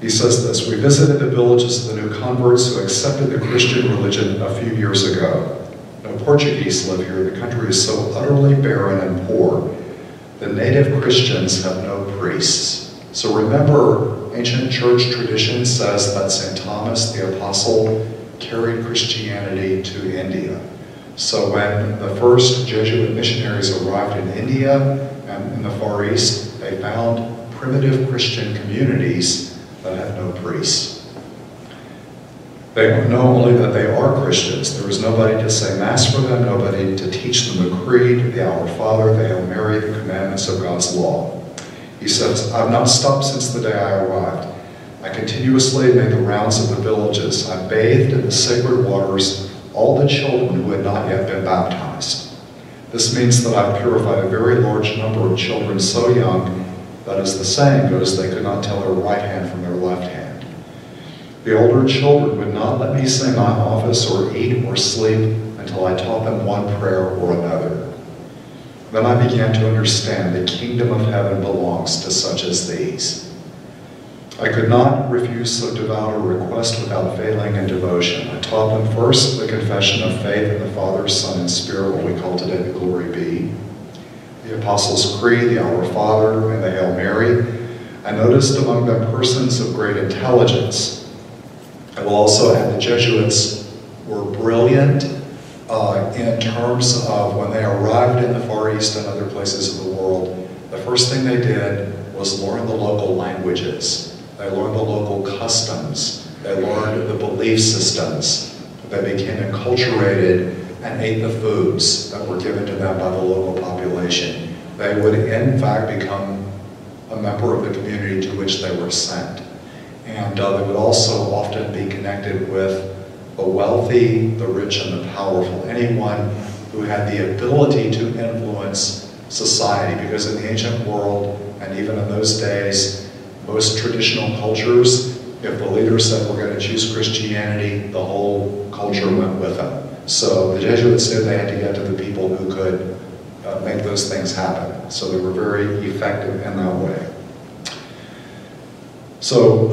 He says this: "We visited the villages of the new converts who accepted the Christian religion a few years ago. No Portuguese live here. The country is so utterly barren and poor. The native Christians have no priests." So remember, ancient church tradition says that St. Thomas the Apostle carried Christianity to India. So when the first Jesuit missionaries arrived in India and in the Far East, they found primitive Christian communities that had no priests. They know only that they are Christians. There is nobody to say Mass for them, nobody to teach them the Creed, the Our Father, the Hail Mary, the commandments of God's law. He says, "I've not stopped since the day I arrived. I continuously made the rounds of the villages. I bathed in the sacred waters all the children who had not yet been baptized. This means that I've purified a very large number of children so young that, as the saying goes, they could not tell their right hand from their left hand. The older children would not let me say my office or eat or sleep until I taught them one prayer or another. Then I began to understand the kingdom of heaven belongs to such as these. I could not refuse so devout a request without failing in devotion. I taught them first the confession of faith in the Father, Son, and Spirit, what we call today the Glory Be, the Apostles' Creed, the Our Father, and the Hail Mary. I noticed among them persons of great intelligence. I will also add the Jesuits were brilliant in terms of when they arrived in the Far East and other places of the world. The first thing they did was learn the local languages. They learned the local customs. They learned the belief systems. They became enculturated and ate the foods that were given to them by the local population. They would, in fact, become a member of the community to which they were sent. And they would also often be connected with the wealthy, the rich, and the powerful. Anyone who had the ability to influence society, because in the ancient world, and even in those days, most traditional cultures, if the leader said we're going to choose Christianity, the whole culture went with them. So the Jesuits knew they had to get to the people who could make those things happen. So they were very effective in that way. So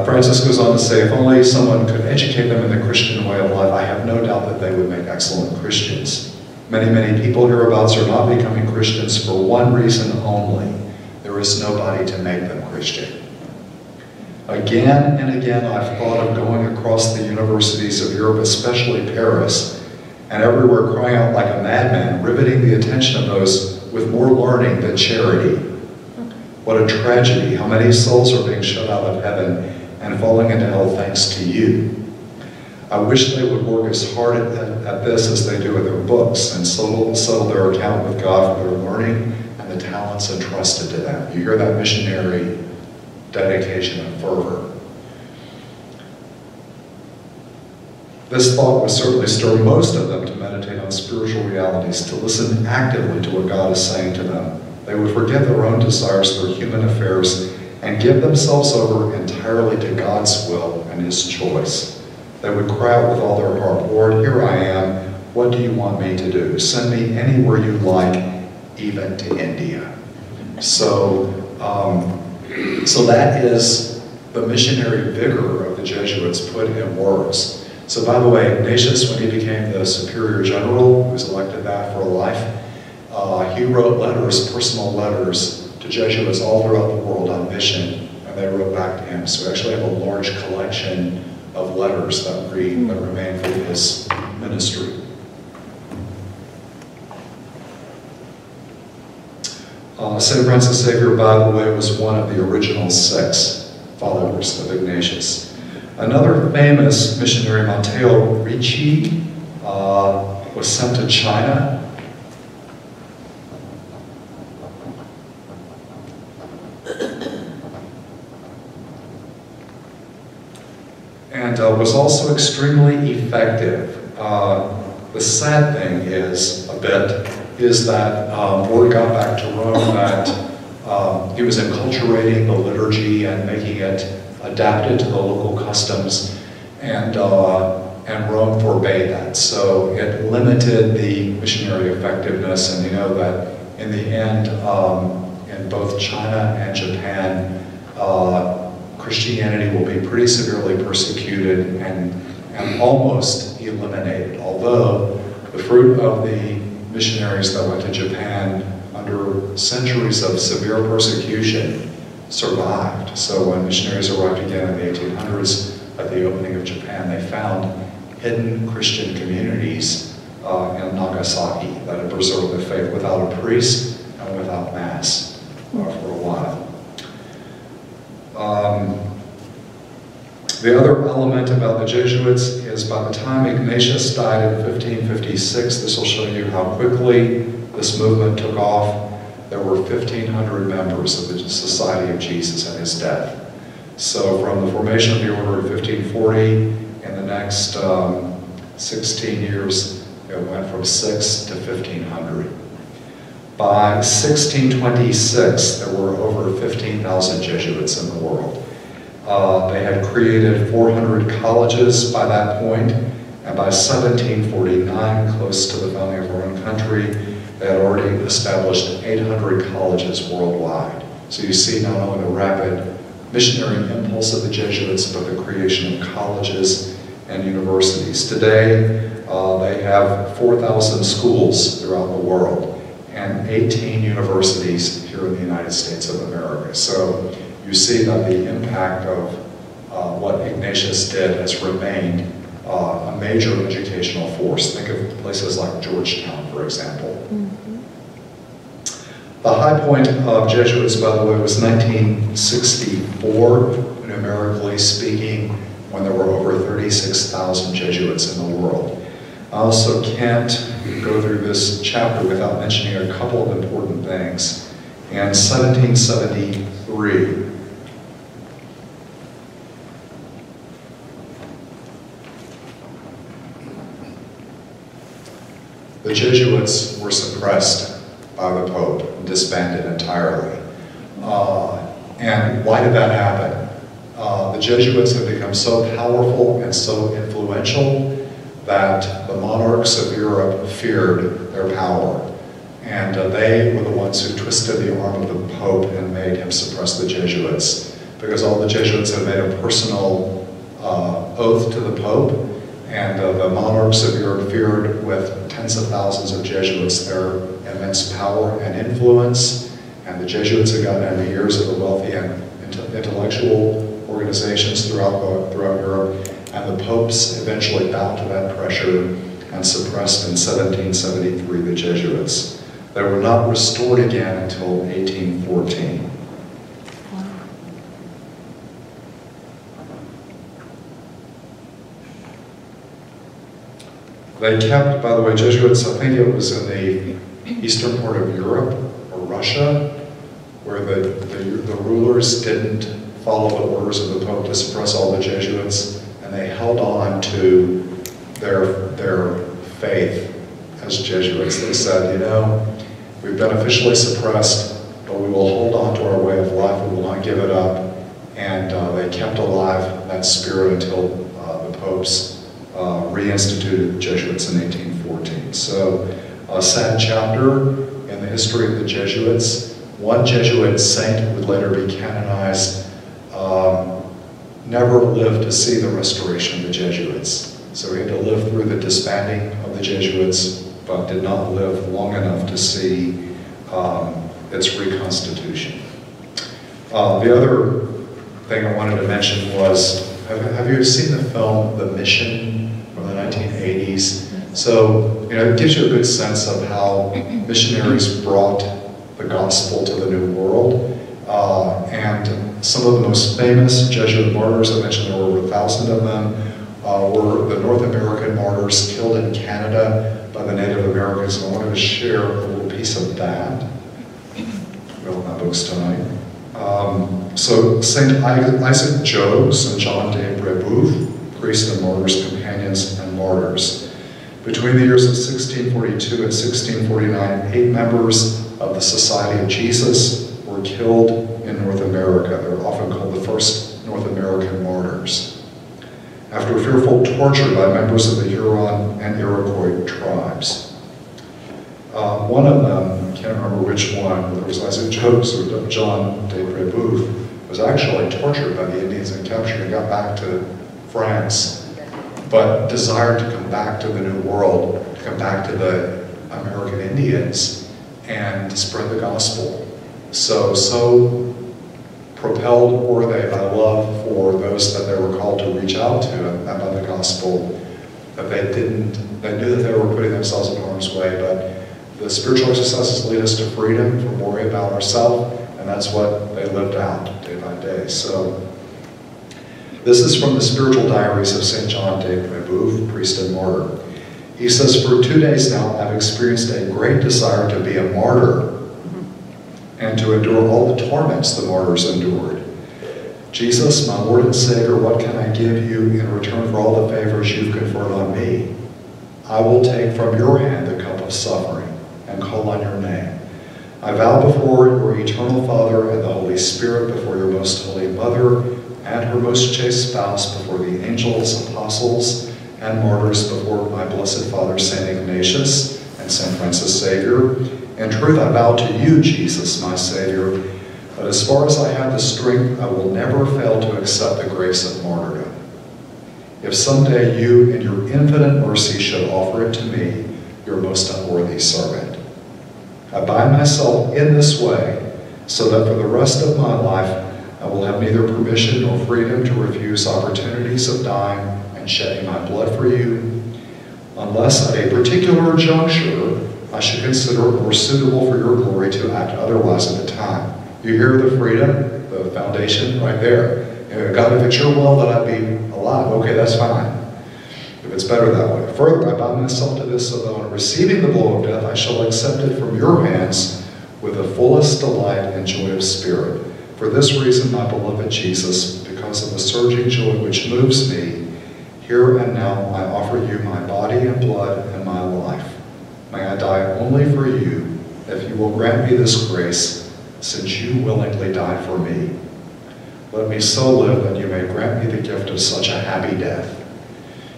Francis goes on to say, if only someone could educate them in the Christian way of life, I have no doubt that they would make excellent Christians. Many, many people hereabouts are not becoming Christians for one reason only. There is nobody to make them Christian. Again and again, I've thought of going across the universities of Europe, especially Paris, and everywhere crying out like a madman, riveting the attention of those with more learning than charity. What a tragedy. How many souls are being shut out of heaven and falling into hell thanks to you. I wish they would work as hard at this as they do with their books and settle their account with God for their learning and the talents entrusted to them. You hear that missionary dedication and fervor. This thought would certainly stir most of them to meditate on spiritual realities, to listen actively to what God is saying to them. They would forget their own desires, their human affairs, and give themselves over entirely to God's will and His choice. They would cry out with all their heart, Lord, here I am. What do you want me to do? Send me anywhere you like, even to India. So that is the missionary vigor of the Jesuits put in words. So by the way, Ignatius, when he became the superior general, who was elected that for life, he wrote letters, personal letters, to Jesuits all throughout the world on mission, and they wrote back to him. So we actually have a large collection of letters that remain from his ministry. St. Francis Xavier, by the way, was one of the original 6 followers of Ignatius. Another famous missionary, Matteo Ricci, was sent to China. And was also extremely effective. The sad thing is, that word got back to Rome that he was enculturating the liturgy and making it adapted to the local customs, and Rome forbade that. So it limited the missionary effectiveness, and you know that in the end, in both China and Japan, Christianity will be pretty severely persecuted and almost eliminated, although the fruit of the missionaries that went to Japan under centuries of severe persecution survived. So when missionaries arrived again in the 1800s at the opening of Japan, they found hidden Christian communities in Nagasaki that had preserved the faith without a priest and without mass for a while. The other element about the Jesuits is by the time Ignatius died in 1556, this will show you how quickly this movement took off. There were 1,500 members of the Society of Jesus at his death. So from the formation of the order in 1540, in the next 16 years, it went from 6 to 1,500. By 1626, there were over 15,000 Jesuits in the world. They had created 400 colleges by that point, and by 1749, close to the founding of our own country, they had already established 800 colleges worldwide. So you see not only the rapid missionary impulse of the Jesuits, but the creation of colleges and universities. Today, they have 4,000 schools throughout the world and 18 universities here in the United States of America. So you see that the impact of what Ignatius did has remained a major educational force. Think of places like Georgetown, for example. Mm-hmm. The high point of Jesuits, by the way, was 1964, numerically speaking, when there were over 36,000 Jesuits in the world. I also can't go through this chapter without mentioning a couple of important things. In 1773, the Jesuits were suppressed by the Pope, disbanded entirely. And why did that happen? The Jesuits had become so powerful and so influential that the monarchs of Europe feared their power. And they were the ones who twisted the arm of the Pope and made him suppress the Jesuits, because all the Jesuits had made a personal oath to the Pope, and the monarchs of Europe feared, with tens of thousands of Jesuits, their immense power and influence, and the Jesuits had gotten in the ears of the wealthy and intellectual organizations throughout Europe, and the popes eventually bowed to that pressure and suppressed in 1773 the Jesuits. They were not restored again until 1814. They kept, by the way, Jesuits, I think it was in the eastern part of Europe or Russia, where the rulers didn't follow the orders of the Pope to suppress all the Jesuits, and they held on to their faith as Jesuits. They said, you know, we've been officially suppressed, but we will hold on to our way of life, we will not give it up. And they kept alive that spirit until the popes reinstituted the Jesuits in 1814. So a sad chapter in the history of the Jesuits. One Jesuit saint who would later be canonized never lived to see the restoration of the Jesuits. So he had to live through the disbanding of the Jesuits, but did not live long enough to see its reconstitution. The other thing I wanted to mention was, have you seen the film The Mission from the 1980s? So, you know, it gives you a good sense of how missionaries brought the gospel to the New World. And some of the most famous Jesuit martyrs, I mentioned there were over 1,000 of them, were the North American martyrs killed in Canada by the Native Americans. And I wanted to share a little piece of that. Well, my books tonight. So St. Isaac Jogues and John de Brebeuf, priests and martyrs, companions and martyrs. Between the years of 1642 and 1649, 8 members of the Society of Jesus were killed in North America. They're often called the first North American martyrs. After fearful torture by members of the Huron and Iroquois tribes. One of them, I can't remember which one, whether it was Isaac Jogues or John de Brebeuf, was actually tortured by the Indians and captured and got back to France, but desired to come back to the New World, to come back to the American Indians and spread the gospel. So propelled were they by love for those that they were called to reach out to and by the gospel, that they knew that they were putting themselves in harm's way, but the spiritual exercises lead us to freedom from worry about ourselves, and that's what they lived out day by day. So this is from the spiritual diaries of St. John de Brebeuf, priest and martyr. He says, for 2 days now I've experienced a great desire to be a martyr and to endure all the torments the martyrs endured. Jesus, my Lord and Savior, what can I give you in return for all the favors you've conferred on me? I will take from your hand the cup of suffering and call on your name. I vow before your eternal Father and the Holy Spirit, before your most holy Mother and her most chaste spouse, before the angels, apostles, and martyrs, before my blessed Father, St. Ignatius and St. Francis Xavier. In truth, I vow to you, Jesus, my Savior, but as far as I have the strength, I will never fail to accept the grace of martyrdom. If someday you, in your infinite mercy, should offer it to me, your most unworthy servant. I bind myself in this way, so that for the rest of my life, I will have neither permission nor freedom to refuse opportunities of dying and shedding my blood for you, unless at a particular juncture I should consider it more suitable for your glory to act otherwise at the time. You hear the freedom, the foundation right there. You know, God, if it's your will that I be alive, okay, that's fine. If it's better that way. Further, I bind myself to this so that on receiving the blow of death, I shall accept it from your hands with the fullest delight and joy of spirit. For this reason, my beloved Jesus, because of the surging joy which moves me, here and now I offer you my body and blood and my life. May I die only for you, if you will grant me this grace, since you willingly died for me. Let me so live that you may grant me the gift of such a happy death.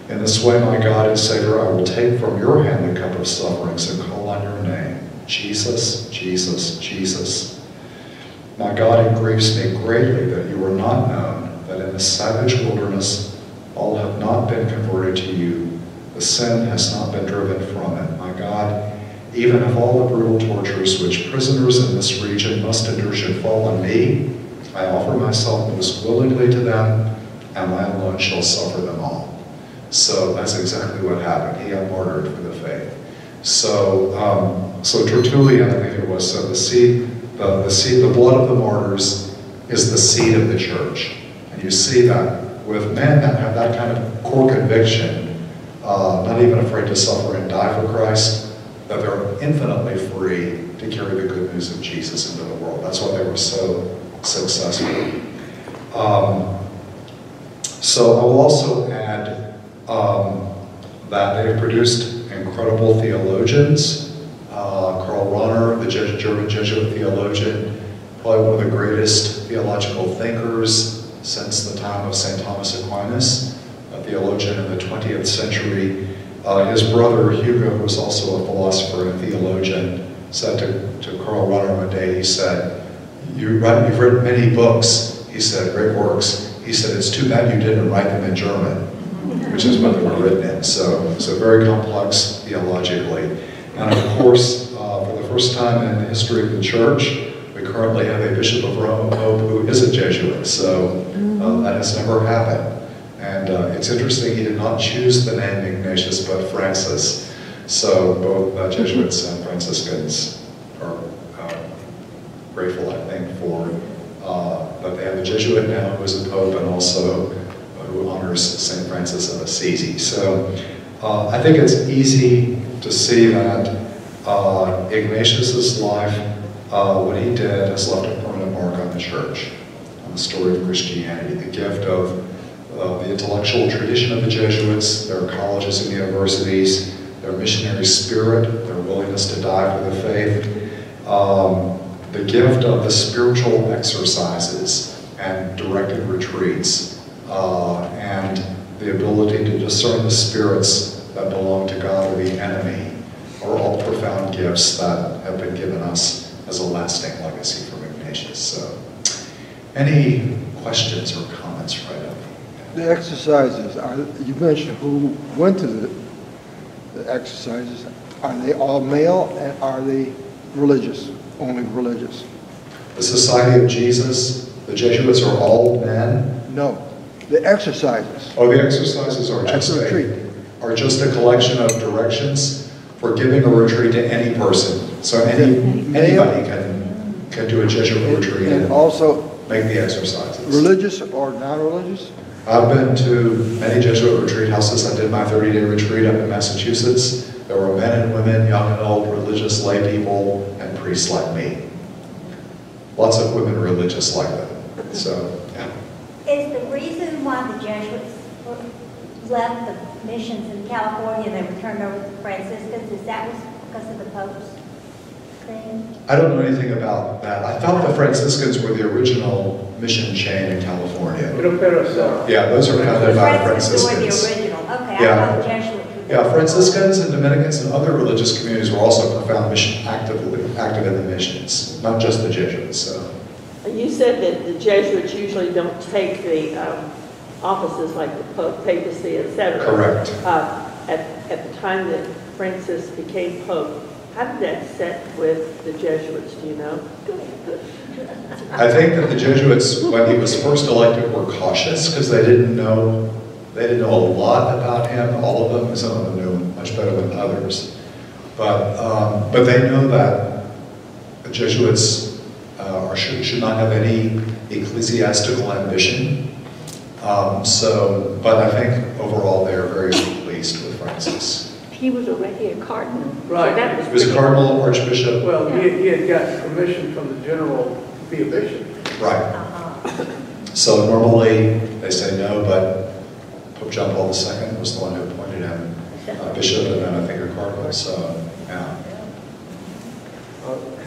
In this way, my God and Savior, I will take from your hand the cup of sufferings and call on your name, Jesus, Jesus, Jesus. My God, it grieves me greatly that you are not known, that in the savage wilderness all have not been converted to you. The sin has not been driven from it. My God, even if all the brutal tortures which prisoners in this region must endure should fall on me, I offer myself most willingly to them, and I alone shall suffer them all. So that's exactly what happened. He got martyred for the faith. So, so Tertullian, I think it was, said the blood of the martyrs is the seed of the church. And you see that with men that have that kind of core conviction, not even afraid to suffer and die for Christ, that they're infinitely free to carry the good news of Jesus into the world. That's why they were so successful. So I will also add that they've produced incredible theologians. Karl Rahner, the German Jesuit theologian, probably one of the greatest theological thinkers since the time of St. Thomas Aquinas, a theologian in the 20th century. His brother Hugo, who was also a philosopher and theologian, said to Karl Rahner one day, he said, you've written many books, he said, great works. He said, it's too bad you didn't write them in German, which is what they were written in. So very complex theologically. And of course, for the first time in the history of the church, we currently have a Bishop of Rome, a Pope, who is a Jesuit. So that has never happened. And it's interesting, he did not choose the name Ignatius, but Francis. So both Jesuits and Franciscans are grateful, I think, for that they have a Jesuit now who is a Pope, and also who honors St. Francis of Assisi. So I think it's easy to see that Ignatius's life, what he did, has left a permanent mark on the church, on the story of Christianity, the gift of the intellectual tradition of the Jesuits, their colleges and universities, their missionary spirit, their willingness to die for the faith, the gift of the spiritual exercises and directed retreats, and the ability to discern the spirits that belong to God or the enemy, are all profound gifts that have been given us as a lasting legacy from Ignatius. So, any questions or comments right now? The exercises, you mentioned who went to the exercises. Are they all male, and are they religious, only religious? The Society of Jesus, the Jesuits are all men? No, the exercises. Oh, the exercises are just a collection of directions for giving a retreat to any person. So anybody can do a Jesuit retreat and also make the exercises. Religious or non-religious? I've been to many Jesuit retreat houses. I did my 30-day retreat up in Massachusetts. There were men and women, young and old, religious lay people, and priests like me. Lots of women religious like them. So, yeah. Is the reason why the Jesuits left the missions in California and they were turned over to the Franciscans, is that because of the Pope's thing? I don't know anything about that. I thought the Franciscans were the original mission chain in California. Yeah, those are founded by Franciscans. Were the original. Okay, Yeah. I thought the Jesuits were the Yeah, Franciscans and Dominicans and other religious communities were also profound active in the missions, not just the Jesuits. So. You said that the Jesuits usually don't take the offices like the Pope, papacy, etc. Correct. At the time that Francis became Pope, how did that set with the Jesuits, do you know? I think that the Jesuits, when he was first elected, were cautious because they didn't know a lot about him. All of them, some of them knew him much better than others. But they know that the Jesuits should not have any ecclesiastical ambition. But I think overall they are very pleased with Francis. He was already a cardinal. Right. So that He was a cardinal, archbishop. Well, he had gotten permission from the general to be a bishop. Right. So normally they say no, but Pope John Paul II was the one who appointed him bishop and then I think a cardinal. So, yeah.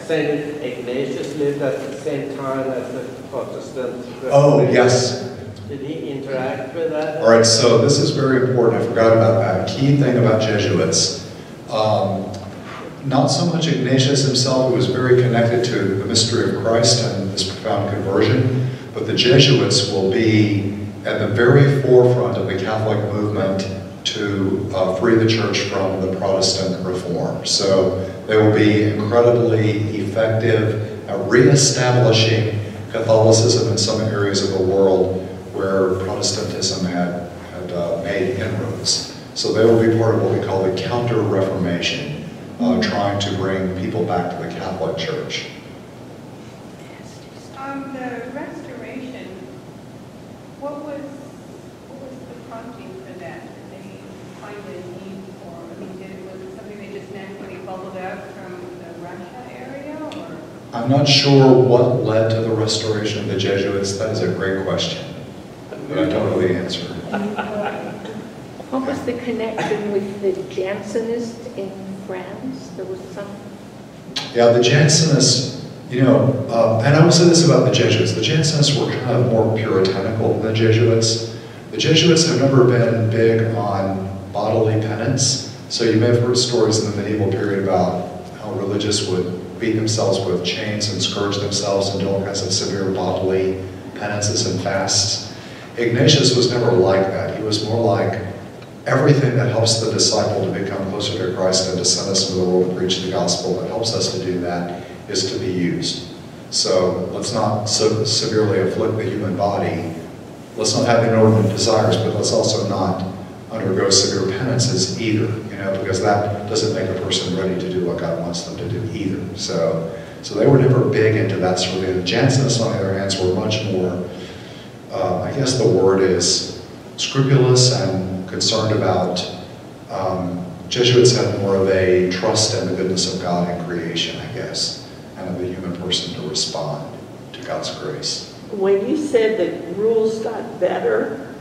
Saint Ignatius lived at the same time as the Protestant Reformation. Oh, yes. Did he interact with that? All right, so this is very important. I forgot about that. Key thing about Jesuits. Not so much Ignatius himself, who was very connected to the mystery of Christ and this profound conversion, but the Jesuits will be at the very forefront of the Catholic movement to free the church from the Protestant reform. So they will be incredibly effective at reestablishing Catholicism in some areas of the world where Protestantism had made inroads. So they will be part of what we call the Counter-Reformation, trying to bring people back to the Catholic Church. The restoration, what was the prompting for that? Did they find a need for, I mean, was it something that just naturally bubbled out from the Russia area, or? I'm not sure what led to the restoration of the Jesuits. That is a great question, but I don't know the answer. What was the connection with the Jansenists in France? There was some... Yeah, the Jansenists, and I will say this about the Jesuits. The Jansenists were kind of more puritanical than the Jesuits. The Jesuits have never been big on bodily penance. So you may have heard stories in the medieval period about how religious would beat themselves with chains and scourge themselves and do all kinds of severe bodily penances and fasts. Ignatius was never like that. He was more like, everything that helps the disciple to become closer to Christ and to send us into the world to preach the gospel, that helps us to do that, is to be used. So let's not so severely afflict the human body. Let's not have inordinate desires, but let's also not undergo severe penances either, because that doesn't make a person ready to do what God wants them to do either. So they were never big into that sort of thing. The Jansenists, on the other hand, were much more, I guess the word is scrupulous and concerned about, Jesuits had more of a trust in the goodness of God in creation, I guess, and of the human person to respond to God's grace. When you said that rules got better,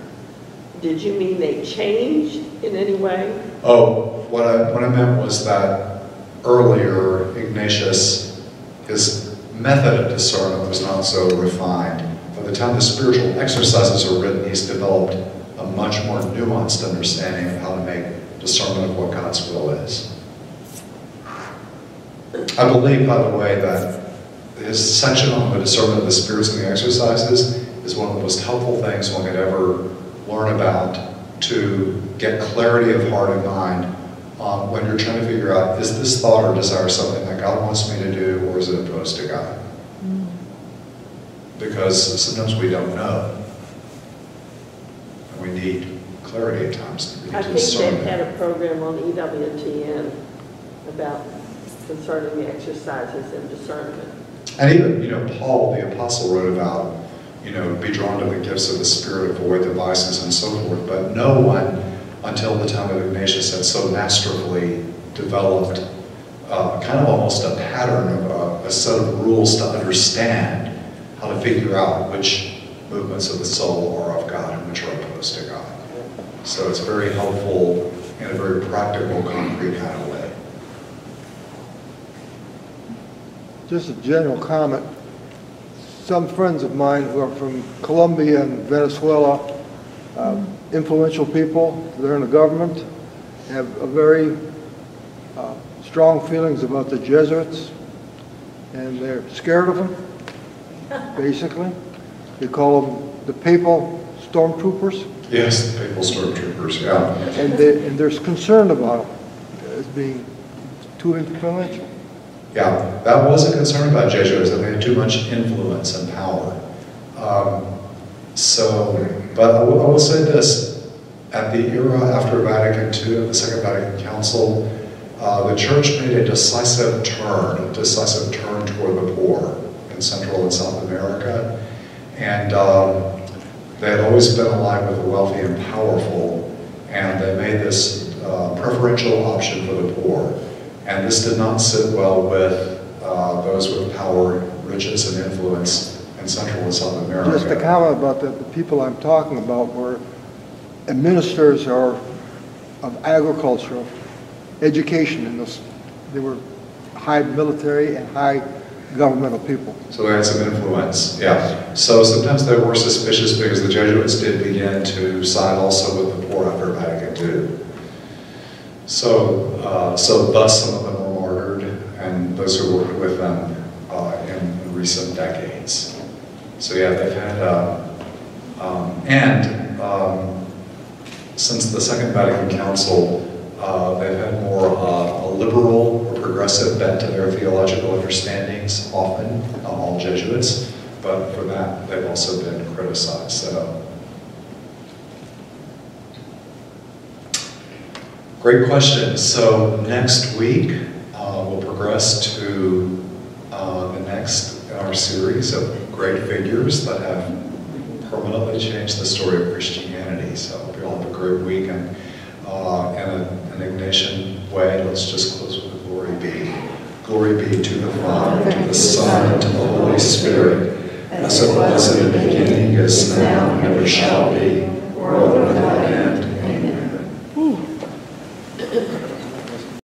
did you mean they changed in any way? Oh, what I meant was that earlier, Ignatius, his method of discernment was not so refined. By the time the spiritual exercises are written, he's developed a much more nuanced understanding of how to make discernment of what God's will is. I believe, by the way, that his section on the discernment of the spirits and the exercises is one of the most helpful things one could ever learn about to get clarity of heart and mind when you're trying to figure out, is this thought or desire something that God wants me to do, or is it opposed to God? Because sometimes we don't know. We need clarity at times. I think they had a program on EWTN about concerning the exercises and discernment. And even, Paul, the apostle, wrote about, be drawn to the gifts of the Spirit, avoid the vices and so forth. But no one, until the time of Ignatius, had so masterfully developed kind of almost a pattern of a set of rules to understand how to figure out which movements of the soul are of God and which are opposed to God. So it's very helpful in a very practical, concrete kind of way. Just a general comment. Some friends of mine who are from Colombia and Venezuela, influential people, they're in the government, have a very strong feelings about the Jesuits, and they're scared of them, basically. They call them the papal stormtroopers. Yes, the papal stormtroopers, yeah. And they're concerned about them as being too influential. Yeah, that was a concern about Jesuits, that they had too much influence and power. But I will say this, at the era after Vatican II, the Second Vatican Council, the Church made a decisive turn toward the poor in Central and South America. And they had always been allied with the wealthy and powerful, and they made this preferential option for the poor. And this did not sit well with those with power, riches, and influence in Central and South America. Just a comment about that, the people I'm talking about were ministers of agriculture, of education in this. They were high military and high governmental people. So they had some influence, yeah. So sometimes they were suspicious because the Jesuits did begin to side also with the poor after Vatican II. So thus some of them were martyred, and those who worked with them in recent decades. So yeah, they've had, since the Second Vatican Council, they've had more a liberal or progressive bent to their theological understandings, often, not all Jesuits, but for that, they've also been criticized. So, great question. So next week, we'll progress to the next in our series of great figures that have permanently changed the story of Christianity. So I hope you all have a great week. And in an Ignatian way, let's just close with a glory be. Glory be to the Father, to the Son, and to the Holy Spirit, as it was in the beginning, is now, and ever shall